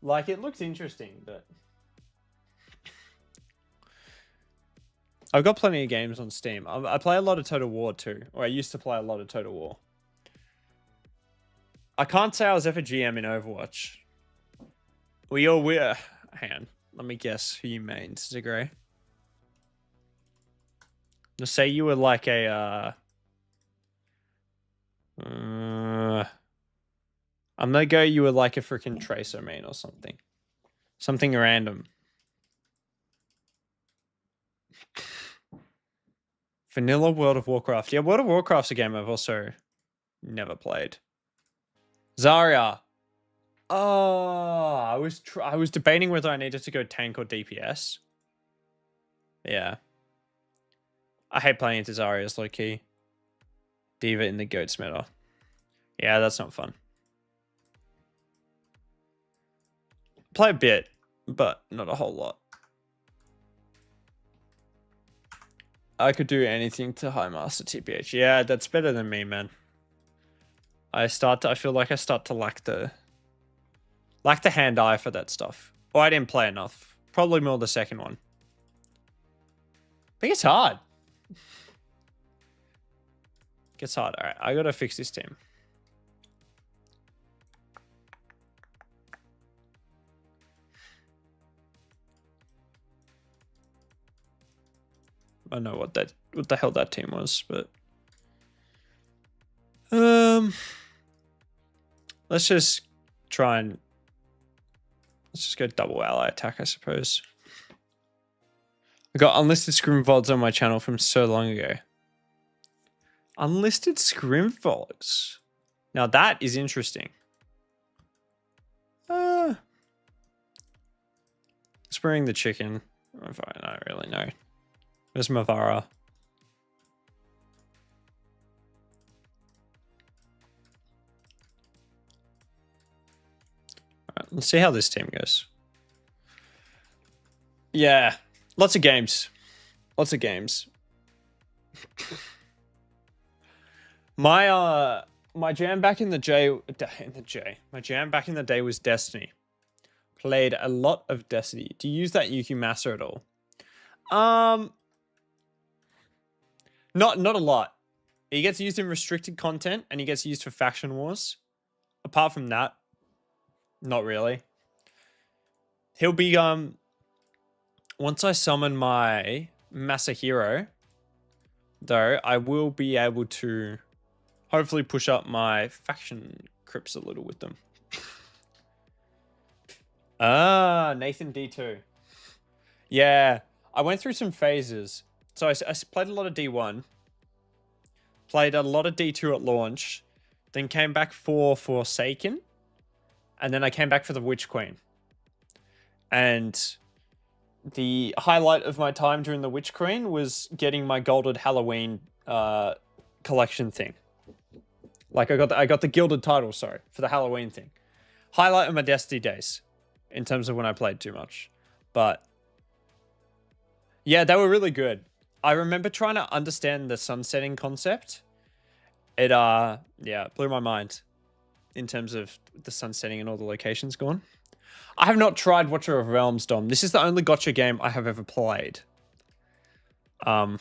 Like, it looks interesting, but I've got plenty of games on Steam. I play a lot of Total War too, or I used to play a lot of Total War. I can't say I was ever GM in Overwatch. We all were. Hang on. Let me guess who you main, Zigray. Let's say you were like a... I'm gonna go you were like a freaking Tracer main or something. Something random. Vanilla World of Warcraft. Yeah, World of Warcraft's a game I've also never played. Zarya. Oh, I was debating whether I needed to go tank or DPS. Yeah. I hate playing into Zarya's low key. Diva in the Goat's meta. Yeah, that's not fun. Play a bit, but not a whole lot. I could do anything to High Master TPH. Yeah, that's better than me, man. I feel like I start to lack the hand-eye for that stuff. Or I didn't play enough. Probably more the second one. But it's hard. Gets hard. Alright, I gotta fix this team. I don't know what the hell that team was, but let's just go double ally attack, I suppose. I got unlisted scrim VODs on my channel from so long ago. Unlisted scrim VODs. Now that is interesting. Spring the chicken. I don't really know. Where's Mavara? Alright, let's see how this team goes. Yeah, lots of games. Lots of games. My jam back in the my jam back in the day was Destiny. Played a lot of Destiny. Do you use that Yuki Master at all? Not a lot. He gets used in restricted content and he gets used for faction wars. Apart from that, not really. He'll be once I summon my Masahiro, though, I will be able to hopefully push up my faction crypts a little with them. Nathan D2. Yeah, I went through some phases. So I played a lot of D1. Played a lot of D2 at launch. Then came back for Forsaken. And then I came back for the Witch Queen. And the highlight of my time during the Witch Queen was getting my Golded Halloween collection thing. Like I got the gilded title, sorry, for the Halloween thing. Highlight of my Destiny days in terms of when I played too much. But yeah, they were really good. I remember trying to understand the sunsetting concept. It yeah, blew my mind in terms of the sunsetting and all the locations gone. I have not tried Watcher of Realms, Dom. This is the only gotcha game I have ever played. I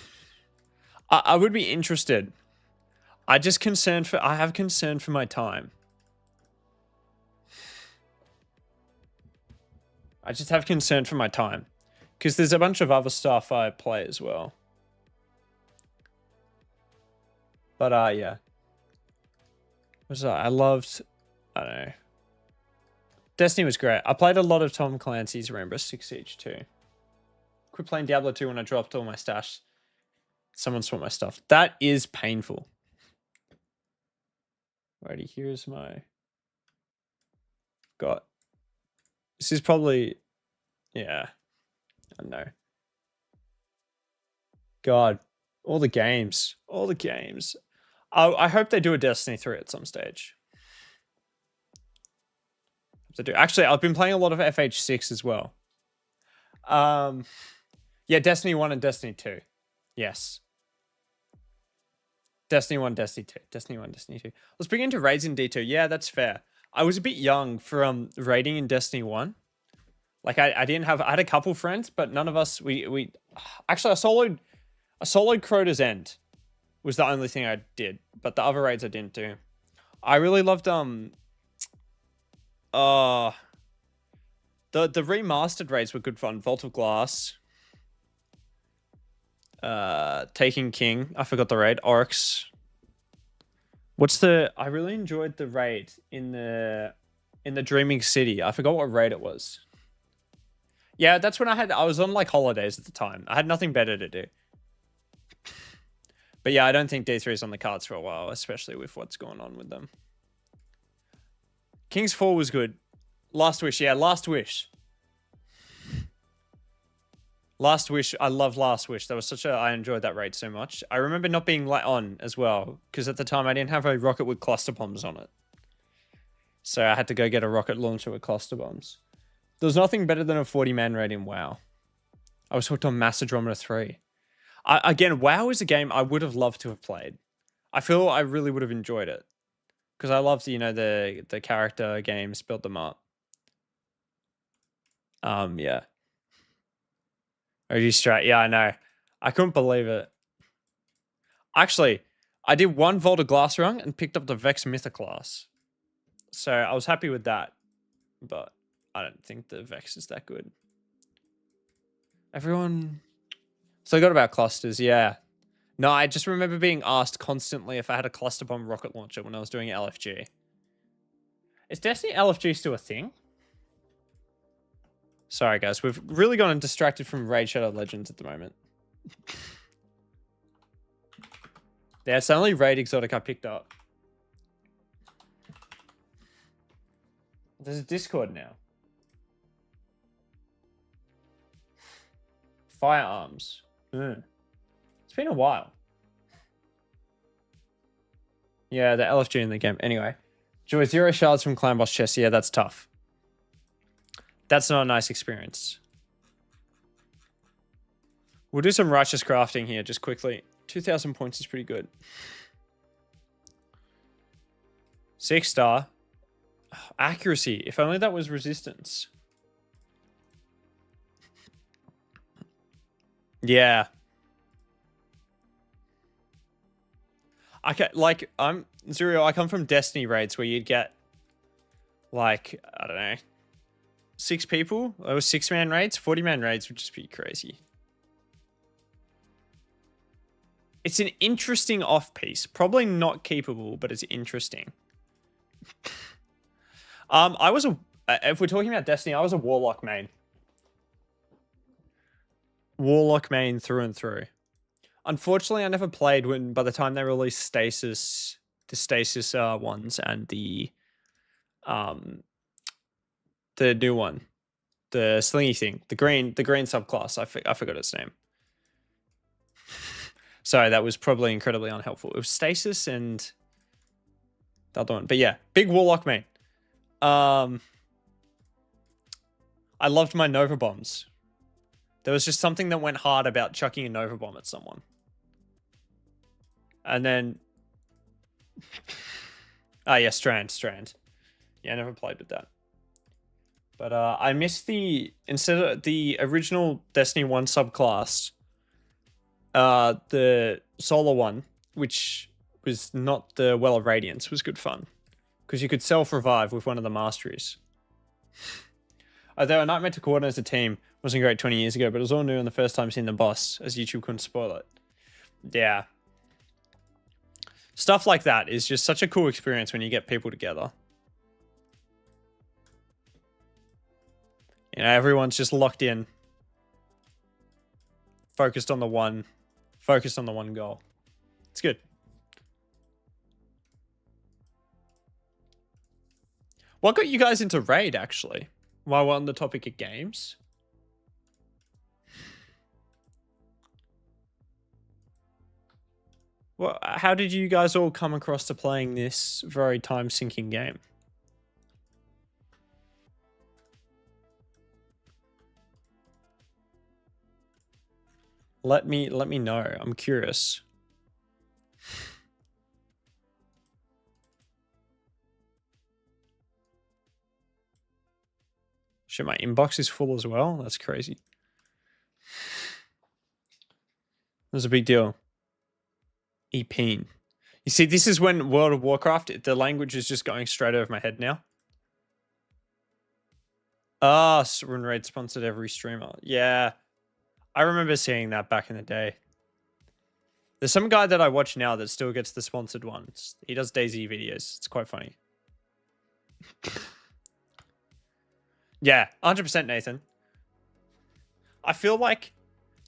would be interested. I have concern for my time. I just have concern for my time. Because there's a bunch of other stuff I play as well. But yeah. What's that? I don't know. Destiny was great. I played a lot of Tom Clancy's Rainbow Six Siege too. Quit playing Diablo 2 when I dropped all my stash. Someone swapped my stuff. That is painful. Alrighty, here's my... This is probably... Yeah. I don't know. God. All the games. All the games. I hope they do a Destiny 3 at some stage. Actually, I've been playing a lot of FH6 as well. Yeah, Destiny 1 and Destiny 2. Yes. Destiny 1, Destiny 2. Destiny 1, Destiny 2. Let's bring into raids in D2. Yeah, that's fair. I was a bit young for raiding in Destiny 1. Like I had a couple friends, but none of us actually I soloed A solo Crota's End was the only thing I did, but the other raids I didn't do. I really loved the remastered raids were good fun. Vault of Glass, Taking King. I forgot the raid. Oryx. I really enjoyed the raid in the Dreaming City. I forgot what raid it was. Yeah, that's when I was on like holidays at the time. I had nothing better to do. But yeah, I don't think D3 is on the cards for a while, especially with what's going on with them. King's Fall was good. Last Wish, yeah, Last Wish. Last Wish, I love Last Wish. I enjoyed that raid so much. I remember not being let on as well, because at the time I didn't have a rocket with cluster bombs on it. So I had to go get a rocket launcher with cluster bombs. There's nothing better than a 40-man raid in WoW. I was hooked on Mass Andromeda 3. Again, WoW is a game I would have loved to have played. I feel I really would have enjoyed it. Because I loved, the character games, built them up. Yeah. OG strat, yeah, I know. I couldn't believe it. Actually, I did one Vault of Glass run and picked up the Vex Mythoclass. So I was happy with that. But I don't think the Vex is that good. Everyone... So I got about clusters, yeah. No, I just remember being asked constantly if I had a cluster bomb rocket launcher when I was doing LFG. Is Destiny LFG still a thing? Sorry, guys. We've really gotten distracted from Raid Shadow Legends at the moment. Yeah, it's the only Raid exotic I picked up. There's a Discord now. Firearms. It's been a while. Yeah, the LFG in the game. Anyway. Joy 0 shards from clan boss chest. Yeah, that's tough. That's not a nice experience. We'll do some righteous crafting here just quickly. 2,000 points is pretty good. 6-star. Accuracy. If only that was resistance. Yeah. I'm Zero. I come from Destiny raids where you'd get like, I don't know, 6 people. It was 6-man raids. 40-man raids would just be crazy. It's an interesting off-piece. Probably not keepable, but it's interesting. If we're talking about Destiny, I was a Warlock main. Warlock main through and through. Unfortunately, I never played by the time they released Stasis, the Stasis ones and the new one, the slingy thing, the green subclass. I forgot its name. Sorry, that was probably incredibly unhelpful. It was Stasis and the other one, but yeah, big Warlock main. I loved my Nova bombs. There was just something that went hard about chucking a Nova bomb at someone. And then... yeah, Strand. Yeah, I never played with that. But I missed instead of the original Destiny 1 subclass, the solar one, which was not the Well of Radiance, was good fun. Because you could self-revive with one of the masteries. Although A Nightmare to Coordinate a Team wasn't great 20 years ago, but it was all new and the first time seeing the boss, as YouTube couldn't spoil it. Yeah. Stuff like that is just such a cool experience when you get people together. You know, everyone's just locked in. Focused on the one goal. It's good. What got you guys into Raid, actually? While we're on the topic of games. Well, how did you guys all come across to playing this very time-sinking game? Let me know. I'm curious. Shit, my inbox is full as well. That's crazy. was a big deal. Epeen. You see, this is when World of Warcraft, the language is just going straight over my head now. Ah, Run Raid sponsored every streamer. Yeah. I remember seeing that back in the day. There's some guy that I watch now that still gets the sponsored ones. He does DayZ videos. It's quite funny. Yeah, 100% Nathan. I feel like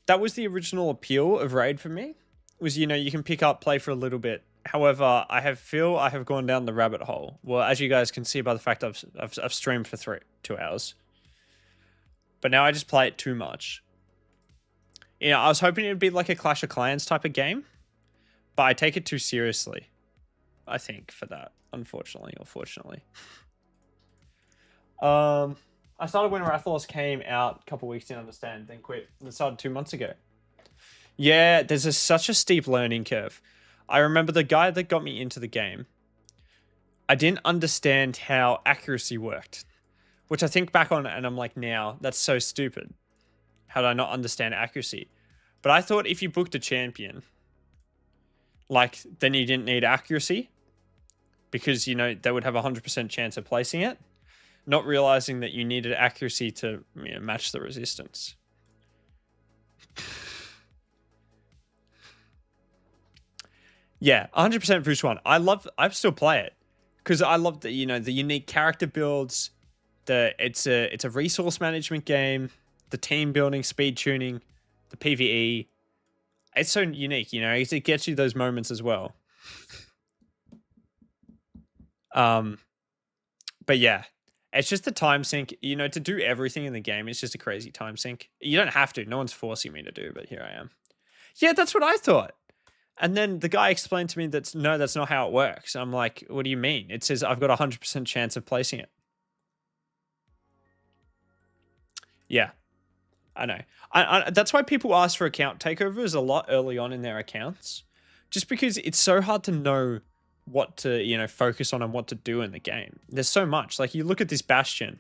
that was the original appeal of Raid for me. Was, you know, you can pick up, play for a little bit. However, I have gone down the rabbit hole. Well, as you guys can see by the fact I've streamed for 2 hours. But now I just play it too much. You know, I was hoping it'd be like a Clash of Clans type of game, but I take it too seriously, I think, for that, unfortunately or fortunately. I started when Rathalos came out a couple weeks, didn't understand, then quit. It started 2 months ago. Yeah, there's such a steep learning curve. I remember the guy that got me into the game, I didn't understand how accuracy worked, which I think back on and I'm like, now, that's so stupid. How did I not understand accuracy? But I thought if you booked a champion, like, then you didn't need accuracy because, you know, they would have a 100% chance of placing it, not realizing that you needed accuracy to, you know, match the resistance. Yeah, 100% Vush 1. I still play it because I love the, you know, the unique character builds. It's a resource management game. The team building, speed tuning, the PvE. It's so unique, you know. It gets you those moments as well. But yeah, it's just the time sink. You know, to do everything in the game, it's just a crazy time sink. You don't have to. No one's forcing me to do, but here I am. Yeah, that's what I thought. And then the guy explained to me that's not how it works. I'm like, what do you mean? It says I've got a 100% chance of placing it. Yeah, I know. That's why people ask for account takeovers a lot early on in their accounts. Just because it's so hard to know what to, you know, focus on and what to do in the game. There's so much. Like, you look at this Bastion,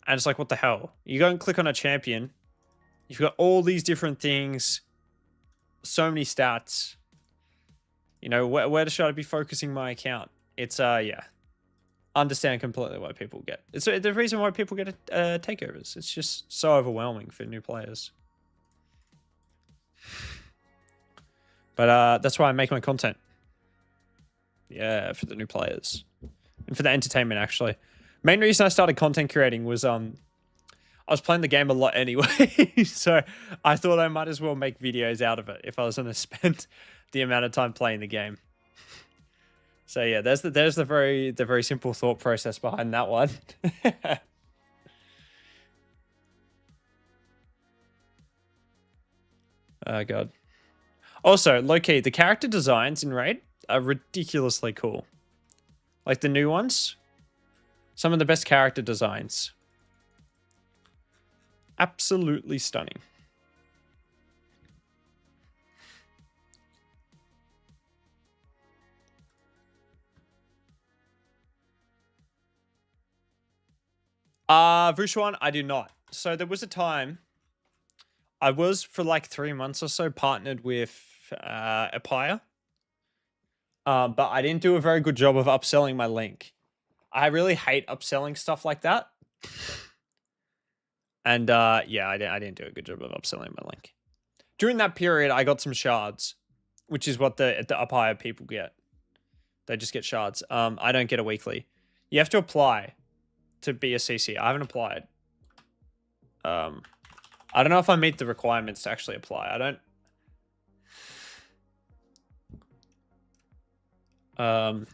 and it's like, what the hell? You go and click on a champion. You've got all these different things. So many stats. You know, where should I be focusing my account? It's, yeah. Understand completely why people get. It's the reason why people get takeovers. It's just so overwhelming for new players. But that's why I make my content. Yeah, for the new players. And for the entertainment, actually. Main reason I started content creating was I was playing the game a lot anyway. So I thought I might as well make videos out of it if I was going to spend the amount of time playing the game. So yeah, there's the very simple thought process behind that one. Oh god. Also, low-key, the character designs in Raid are ridiculously cool. Like the new ones, some of the best character designs. Absolutely stunning. Vushwan, I do not. So there was a time I was for like 3 months or so partnered with Empire. But I didn't do a very good job of upselling my link. I really hate upselling stuff like that. And yeah, I didn't do a good job of upselling my link. During that period, I got some shards, which is what the up higher people get. They just get shards. I don't get a weekly. You have to apply to be a CC. I haven't applied. I don't know if I meet the requirements to actually apply. I don't.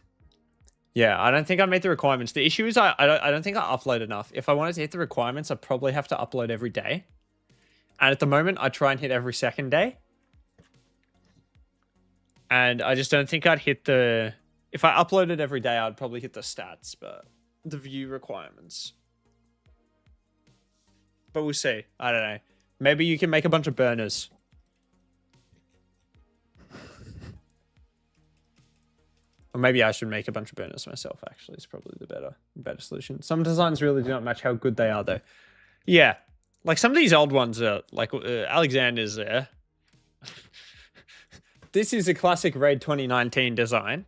Yeah, I don't think I meet the requirements. The issue is I don't think I upload enough. If I wanted to hit the requirements, I'd probably have to upload every day. And at the moment, I try and hit every second day. And I just don't think I'd hit the... If I uploaded every day, I'd probably hit the stats, but the view requirements. But we'll see. I don't know. Maybe you can make a bunch of burners. Or maybe I should make a bunch of burners myself, actually. It's probably the better solution. Some designs really do not match how good they are, though. Yeah. Like, some of these old ones are... Like, Alexander's there. This is a classic Raid 2019 design.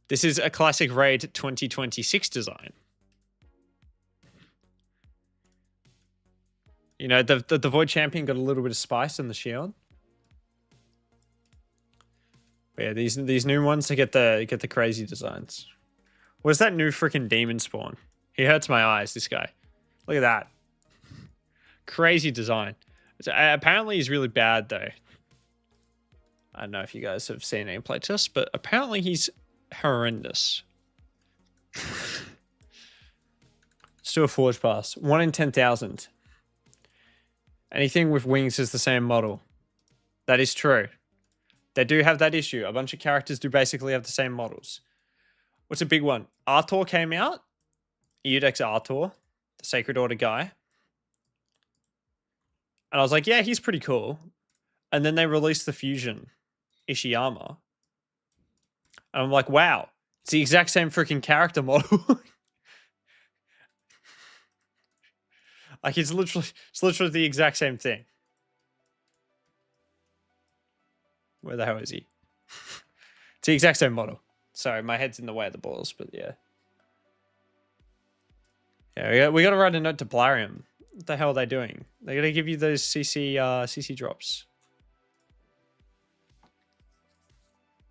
This is a classic Raid 2026 design. You know, the Void Champion got a little bit of spice in the shield. But yeah, these new ones, they get the crazy designs. Where's that new freaking demon spawn? He hurts my eyes, this guy. Look at that. Crazy design. Apparently he's really bad though. I don't know if you guys have seen any playtests, but apparently he's horrendous. Let's do a Forge Pass. 1 in 10,000. Anything with wings is the same model. That is true. They do have that issue. A bunch of characters do basically have the same models. What's a big one? Artor came out. Eudex Artor, the Sacred Order guy. And I was like, yeah, he's pretty cool. And then they released the Fusion Ishiyama. And I'm like, wow, it's the exact same freaking character model. Like it's literally the exact same thing. Where the hell is he? It's the exact same model. Sorry, my head's in the way of the balls, but yeah. Yeah, we got to write a note to Plarium. What the hell are they doing? They're going to give you those CC drops.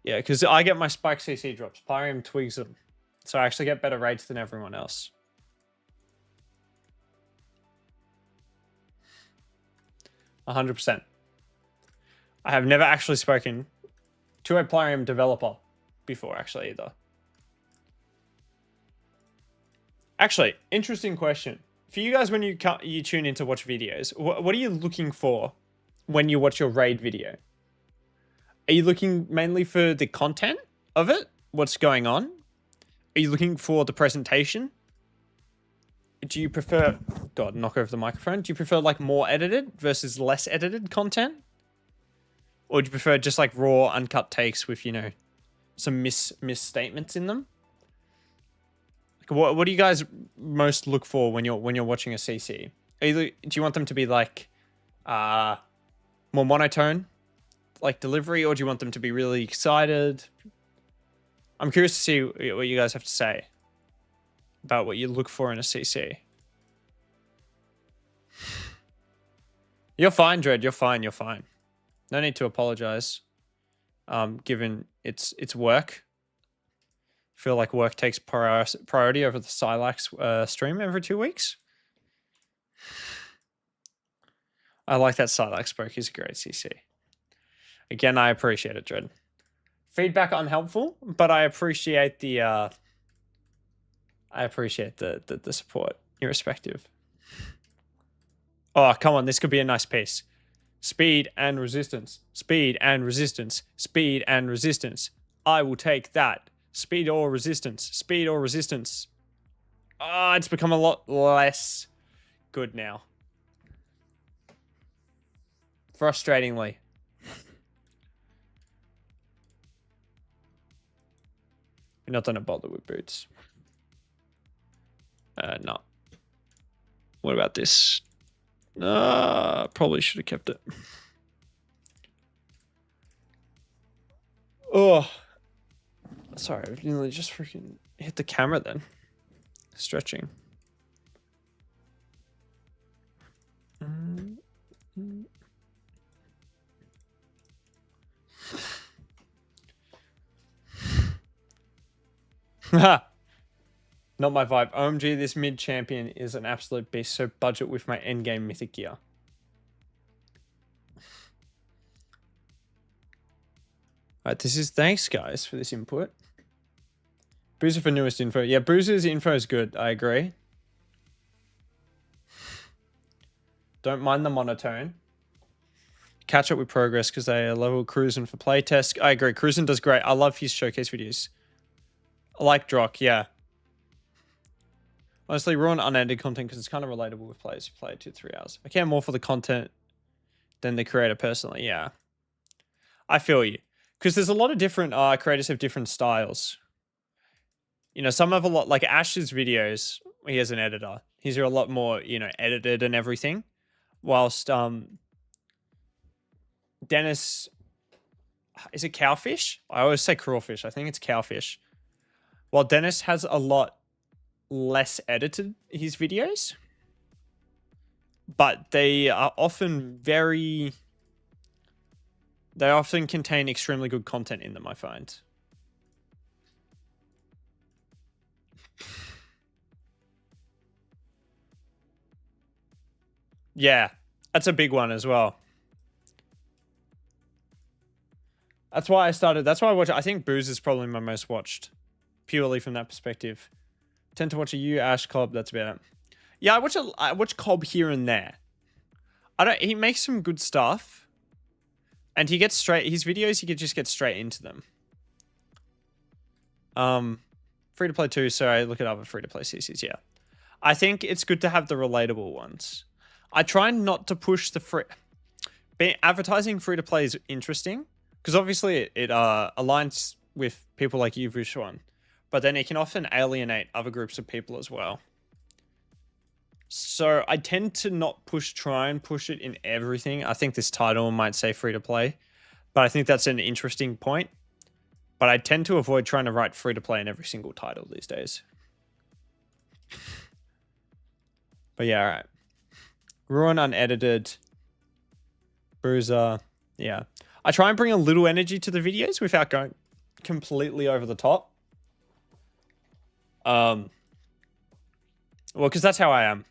Yeah, because I get my spike CC drops. Plarium twigs them. So I actually get better rates than everyone else. 100%. I have never actually spoken to a Plarium developer before, actually, either. Actually, interesting question. For you guys, when you tune in to watch videos, what are you looking for when you watch your raid video? Are you looking mainly for the content of it? What's going on? Are you looking for the presentation? Do you prefer... God, knock over the microphone. Do you prefer like more edited versus less edited content? Or do you prefer just like raw, uncut takes with, you know, some misstatements in them? Like, what do you guys most look for when you're watching a CC? Do you want them to be like more monotone, like delivery, or do you want them to be really excited? I'm curious to see what you guys have to say about what you look for in a CC. You're fine, Dread. You're fine. You're fine. No need to apologize. Given it's work. I feel like work takes priority over the Phsylax stream every 2 weeks. I like that Phsylax spoke. He's a great CC. Again, I appreciate it, Dread. Feedback unhelpful, but I appreciate the support, irrespective. Oh, come on, this could be a nice piece. Speed and resistance. Speed and resistance. Speed and resistance. I will take that. Speed or resistance. Speed or resistance. Ah, it's become a lot less good now. Frustratingly. You're not gonna bother with boots. No. What about this? Probably should have kept it. Oh. Sorry, I nearly just freaking hit the camera then. Stretching. Not my vibe. OMG, this mid champion is an absolute beast, so budget with my endgame mythic gear. Alright, this is... Thanks, guys, for this input. Boozer for newest info. Yeah, Boozer's info is good. I agree. Don't mind the monotone. Catch up with progress because they are level cruising for playtest. I agree. Cruising does great. I love his showcase videos. I like Drock, yeah. Honestly, ruin unedited content because it's kind of relatable with players who play 2 to 3 hours. I care more for the content than the creator personally. Yeah. I feel you. Because there's a lot of different creators have different styles. You know, some have a lot, like Ash's videos, he has an editor. His are a lot more, you know, edited and everything. Whilst Dennis Is it cowfish? I always say crawfish. I think it's cowfish. While Dennis has a lot less edited his videos, but they are often they often contain extremely good content in them, I find. Yeah, that's a big one as well. That's why I watch it. I think Booze is probably my most watched, purely from that perspective. Tend to watch a you, Ash, Cobb, that's about it. Yeah, I watch Cobb here and there. He makes some good stuff. And he gets his videos, he could just get straight into them. Free to play too, so I look it up at free to play CCs, yeah. I think it's good to have the relatable ones. I try not to push the free. Advertising free to play is interesting because obviously it aligns with people like you, Vushwan, but then it can often alienate other groups of people as well. So I tend to not try and push it in everything. I think this title might say free to play, but I think that's an interesting point. But I tend to avoid trying to write free to play in every single title these days. But yeah, all right. Ruin unedited. Bruiser. Yeah. I try and bring a little energy to the videos without going completely over the top. Well, because that's how I am.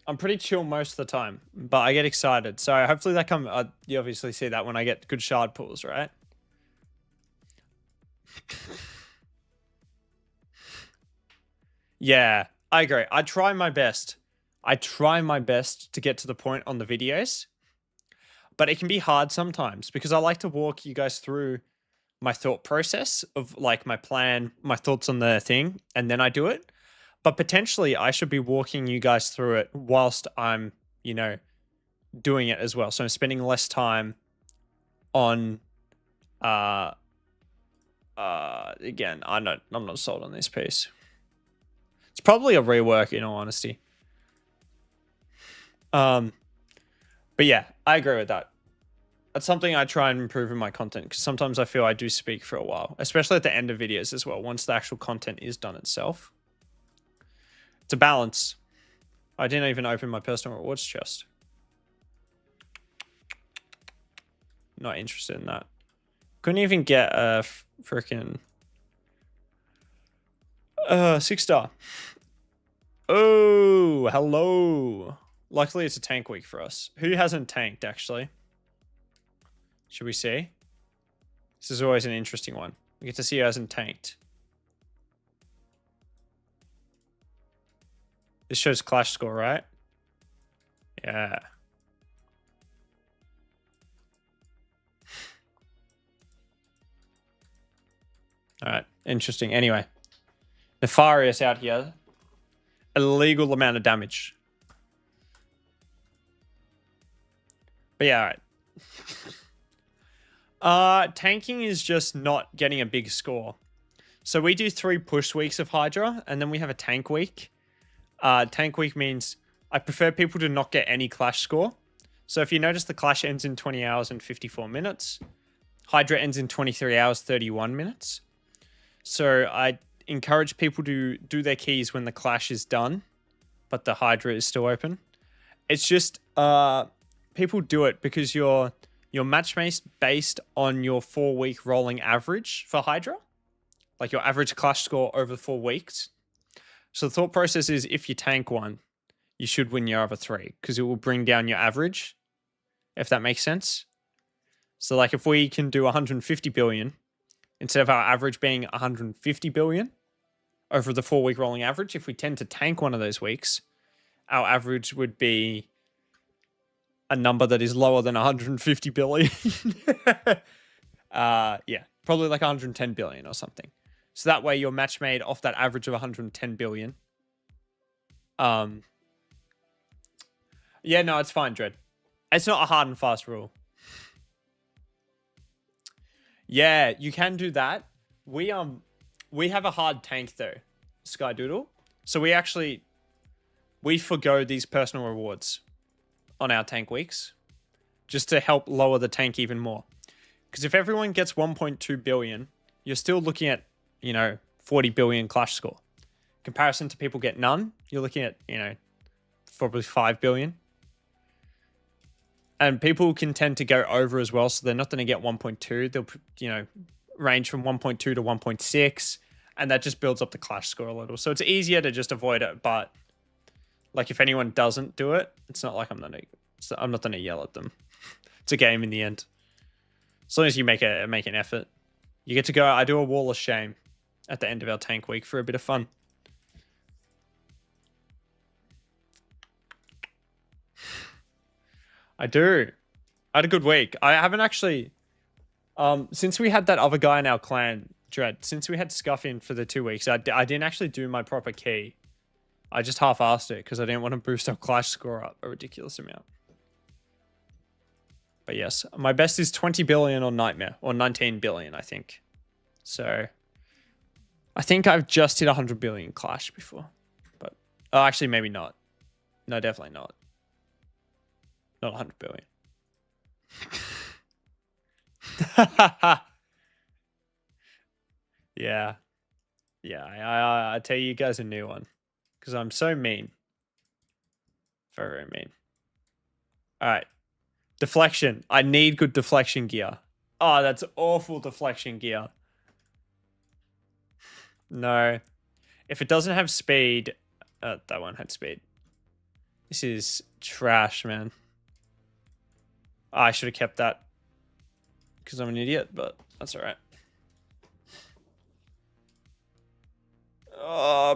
I'm pretty chill most of the time, but I get excited. So hopefully that you obviously see that when I get good shard pulls, right? Yeah, I agree. I try my best to get to the point on the videos, but it can be hard sometimes because I like to walk you guys through my thought process of like my plan, my thoughts on the thing, and then I do it. But potentially I should be walking you guys through it whilst I'm, doing it as well. So I'm spending less time on, again, I'm not sold on this piece. It's probably a rework in all honesty. But yeah, I agree with that. That's something I try and improve in my content because sometimes I feel I do speak for a while, especially at the end of videos as well, once the actual content is done itself. It's a balance. I didn't even open my personal rewards chest. Not interested in that. Couldn't even get a freaking 6-star. Oh, hello. Luckily, it's a tank week for us. Who hasn't tanked, actually? Should we see? This is always an interesting one. We get to see who hasn't tanked. This shows Clash score, right? Yeah. All right. Interesting. Anyway. Nefarious out here. Illegal amount of damage. But yeah, all right. Tanking is just not getting a big score. So we do 3 push weeks of Hydra, and then we have a tank week. Tank week means I prefer people to not get any Clash score. So if you notice, the Clash ends in 20 hours and 54 minutes. Hydra ends in 23 hours, 31 minutes. So I encourage people to do their keys when the Clash is done, but the Hydra is still open. It's just people do it because your match based on your 4-week rolling average for Hydra, like your average Clash score over the 4 weeks. So the thought process is if you tank one, you should win your other 3 because it will bring down your average, if that makes sense. So like if we can do 150 billion instead of our average being 150 billion over the 4-week rolling average, if we tend to tank one of those weeks, our average would be a number that is lower than 150 billion. Yeah, probably like 110 billion or something. So that way you're match made off that average of 110 billion. Yeah, no, it's fine, Dread. It's not a hard and fast rule. Yeah, you can do that. We have a hard tank though, Sky Doodle. So we forgo these personal rewards on our tank weeks just to help lower the tank even more. Because if everyone gets 1.2 billion, you're still looking at, 40 billion clash score. Comparison to people get none, you're looking at, probably 5 billion. And people can tend to go over as well, so they're not going to get 1.2. They'll, range from 1.2 to 1.6, and that just builds up the clash score a little. So it's easier to just avoid it, but like if anyone doesn't do it, it's not like I'm not going to yell at them. It's a game in the end. As long as you make an effort. You get to go, I do a wall of shame at the end of our tank week for a bit of fun. I do. I had a good week. I haven't actually... since we had that other guy in our clan, Dread, since we had Scuff in for the 2 weeks, I didn't actually do my proper key. I just half-assed it because I didn't want to boost our clash score up a ridiculous amount. But yes, my best is 20 billion on Nightmare, or 19 billion, I think. So, I think I've just hit 100 billion Clash before. But, oh, actually, maybe not. No, definitely not. Not 100 billion. Yeah. Yeah, I tell you guys a new one. Because I'm so mean. Very, very mean. Alright. Deflection. I need good deflection gear. Oh, that's awful deflection gear. No. If it doesn't have speed... that one had speed. This is trash, man. Oh, I should have kept that. Because I'm an idiot, but that's alright.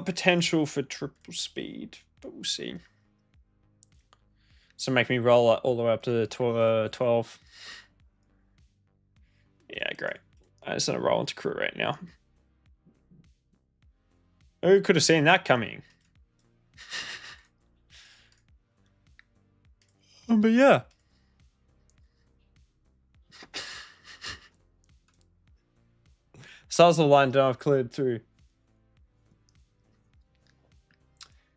Potential for triple speed, but we'll see. So make me roll all the way up to the 12. Yeah, great. I just want to roll into crew right now. Who could have seen that coming? But yeah. Stars of the line don't have cleared through.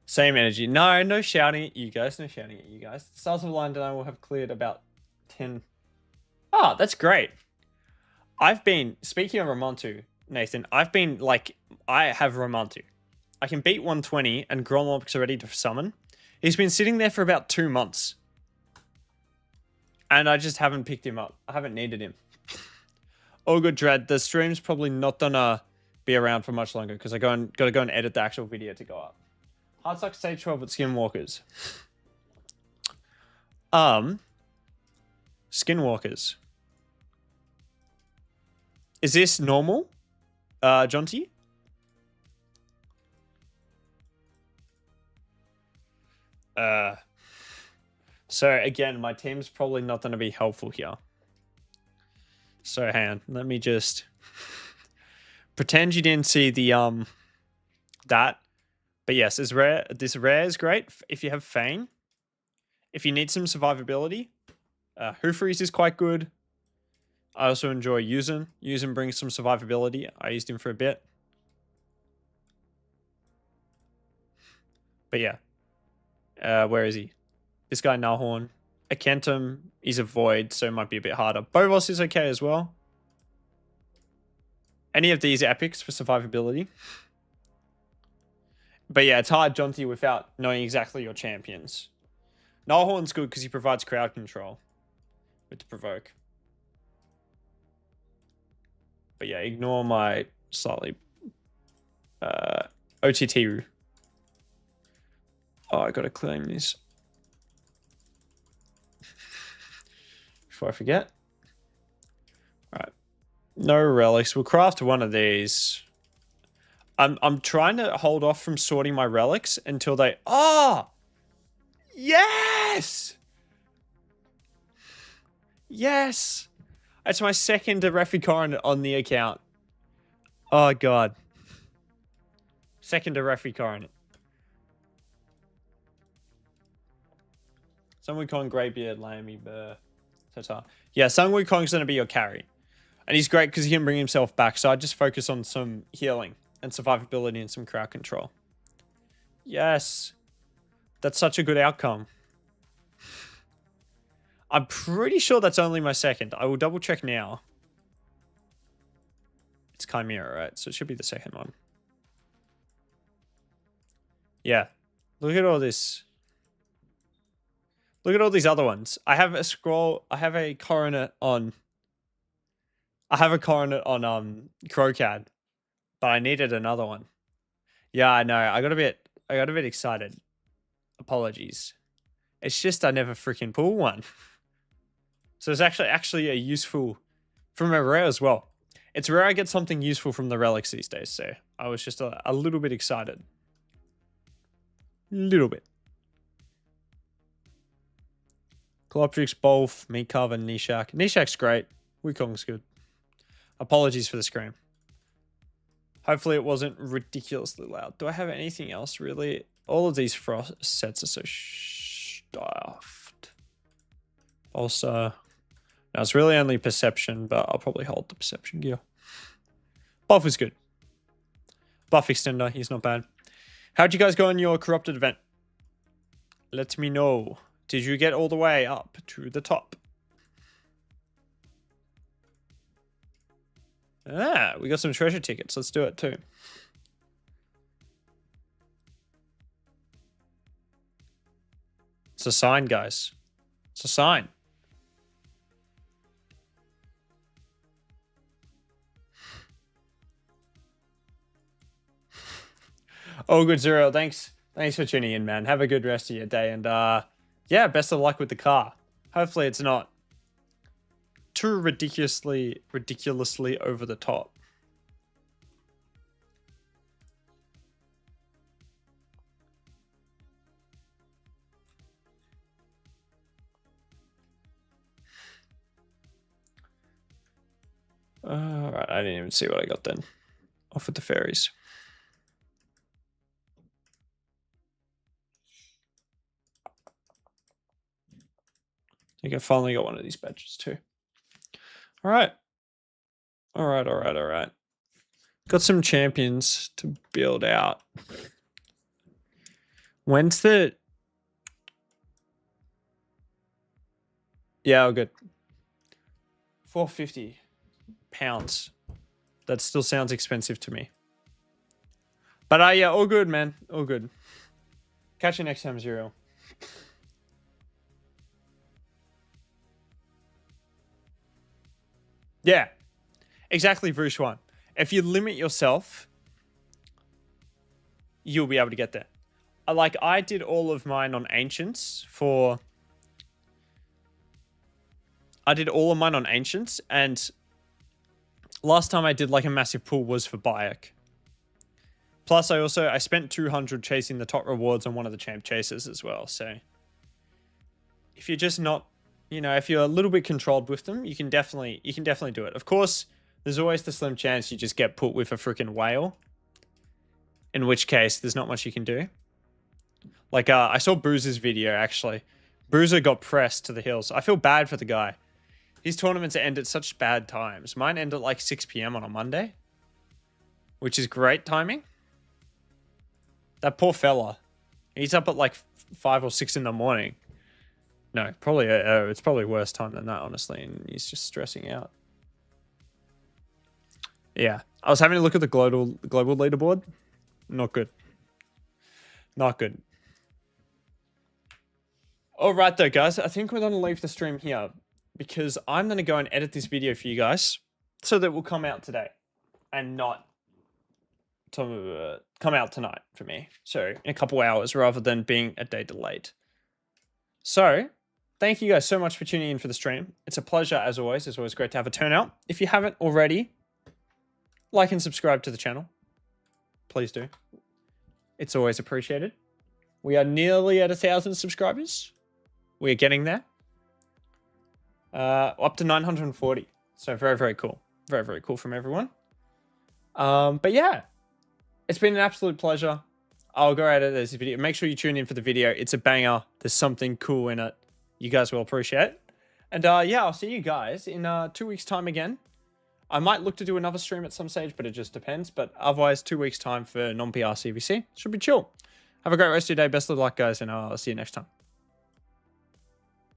Same energy. No shouting at you guys. No shouting at you guys. The stars of the line and I will have cleared about 10. Oh, that's great. I've been, speaking of Ramontu, Nathan, I have Ramontu. I can beat 120 and Gromlok's ready to summon. He's been sitting there for about 2 months. And I just haven't picked him up. I haven't needed him. Oh, good, Dread. The stream's probably not gonna be around for much longer because gotta go and edit the actual video to go up. Hard suck stage 12 with Skinwalkers. Skinwalkers. Is this normal, Jonty? So again, my team's probably not going to be helpful here. So hang on, let me just pretend you didn't see the that. But yes, this rare is great if you have Fang. If you need some survivability, Hoofreeze is quite good. I also enjoy Yuuzhan. Yuuzhan brings some survivability. I used him for a bit. But yeah. Where is he? This guy, Nahorn. Akentum, he's a Void, so it might be a bit harder. Bovos is okay as well. Any of these epics for survivability. But yeah, it's hard, Jonty, without knowing exactly your champions. Nahorn's good because he provides crowd control with the provoke. But yeah, ignore my slightly OTT. Oh, I gotta claim this before I forget. All right, no relics. We'll craft one of these. I'm trying to hold off from sorting my relics until they... Oh! Yes! Yes! It's my second Reficorin on the account. Oh, God. Second Reficorin. Sun Wukong, Greybeard, Lamy, Burr, Tata. Yeah, Sun Wukong's going to be your carry. And he's great because he can bring himself back. So I just focus on some healing and survivability and some crowd control. Yes. That's such a good outcome. I'm pretty sure that's only my second. I will double check now. It's Chimera, right? So it should be the second one. Yeah. Look at all this. Look at all these other ones. I have a scroll. I have a coronet on. I have a coronet on Crowcad, but I needed another one. Yeah, I know. I got a bit excited. Apologies. It's just I never freaking pull one. So it's actually a useful from a rare as well. It's rare I get something useful from the relics these days, so I was just a little bit excited. Little bit. Coloptrix, Bolf, Meat Carver, Nishak. Nishak's great. Wukong's good. Apologies for the scream. Hopefully it wasn't ridiculously loud. Do I have anything else, really? All of these frost sets are so stuffed. Also, now it's really only perception, but I'll probably hold the perception gear. Buff is good. Buff extender, he's not bad. How'd you guys go on your corrupted event? Let me know. Did you get all the way up to the top? Ah, we got some treasure tickets. Let's do it too. It's a sign, guys. It's a sign. Oh, good, Zero. Thanks for tuning in, man. Have a good rest of your day. And yeah, best of luck with the car. Hopefully it's not too ridiculously over the top. All right, I didn't even see what I got then. Off with the fairies. I think I finally got one of these badges too. All right. Got some champions to build out. When's the... Yeah, good. 450 pounds. That still sounds expensive to me. But yeah, all good, man. All good. Catch you next time, Zero. Yeah, exactly, Vrushwan. If you limit yourself, you'll be able to get there. Like, I did all of mine on Ancients for... and last time I did like a massive pool was for Bayek. Plus, I spent 200 chasing the top rewards on one of the champ chases as well, so... If you're just not... You know, if you're a little bit controlled with them, you can definitely do it. Of course, there's always the slim chance you just get put with a freaking whale. In which case, there's not much you can do. Like, I saw Bruiser's video, actually. Bruiser got pressed to the hills. I feel bad for the guy. His tournaments end at such bad times. Mine end at like 6 PM on a Monday. Which is great timing. That poor fella. He's up at like 5 or 6 in the morning. No, probably it's probably worse time than that, honestly, and he's just stressing out. Yeah, I was having a look at the global leaderboard. Not good. Not good. All right, though, guys. I think we're going to leave the stream here because I'm going to go and edit this video for you guys so that it will come out today and not to come out tonight for me. So in a couple hours rather than being a day delayed. So... Thank you guys so much for tuning in for the stream. It's a pleasure as always. It's always great to have a turnout. If you haven't already, like and subscribe to the channel. Please do. It's always appreciated. We are nearly at 1,000 subscribers. We're getting there. Up to 940. So very, very cool. Very, very cool from everyone. But yeah, it's been an absolute pleasure. I'll go edit this video. Make sure you tune in for the video. It's a banger. There's something cool in it. You guys will appreciate it. And yeah, I'll see you guys in 2 weeks' time again. I might look to do another stream at some stage, but it just depends. But otherwise, 2 weeks' time for non-PR CvC. Should be chill. Have a great rest of your day. Best of luck, guys, and I'll see you next time.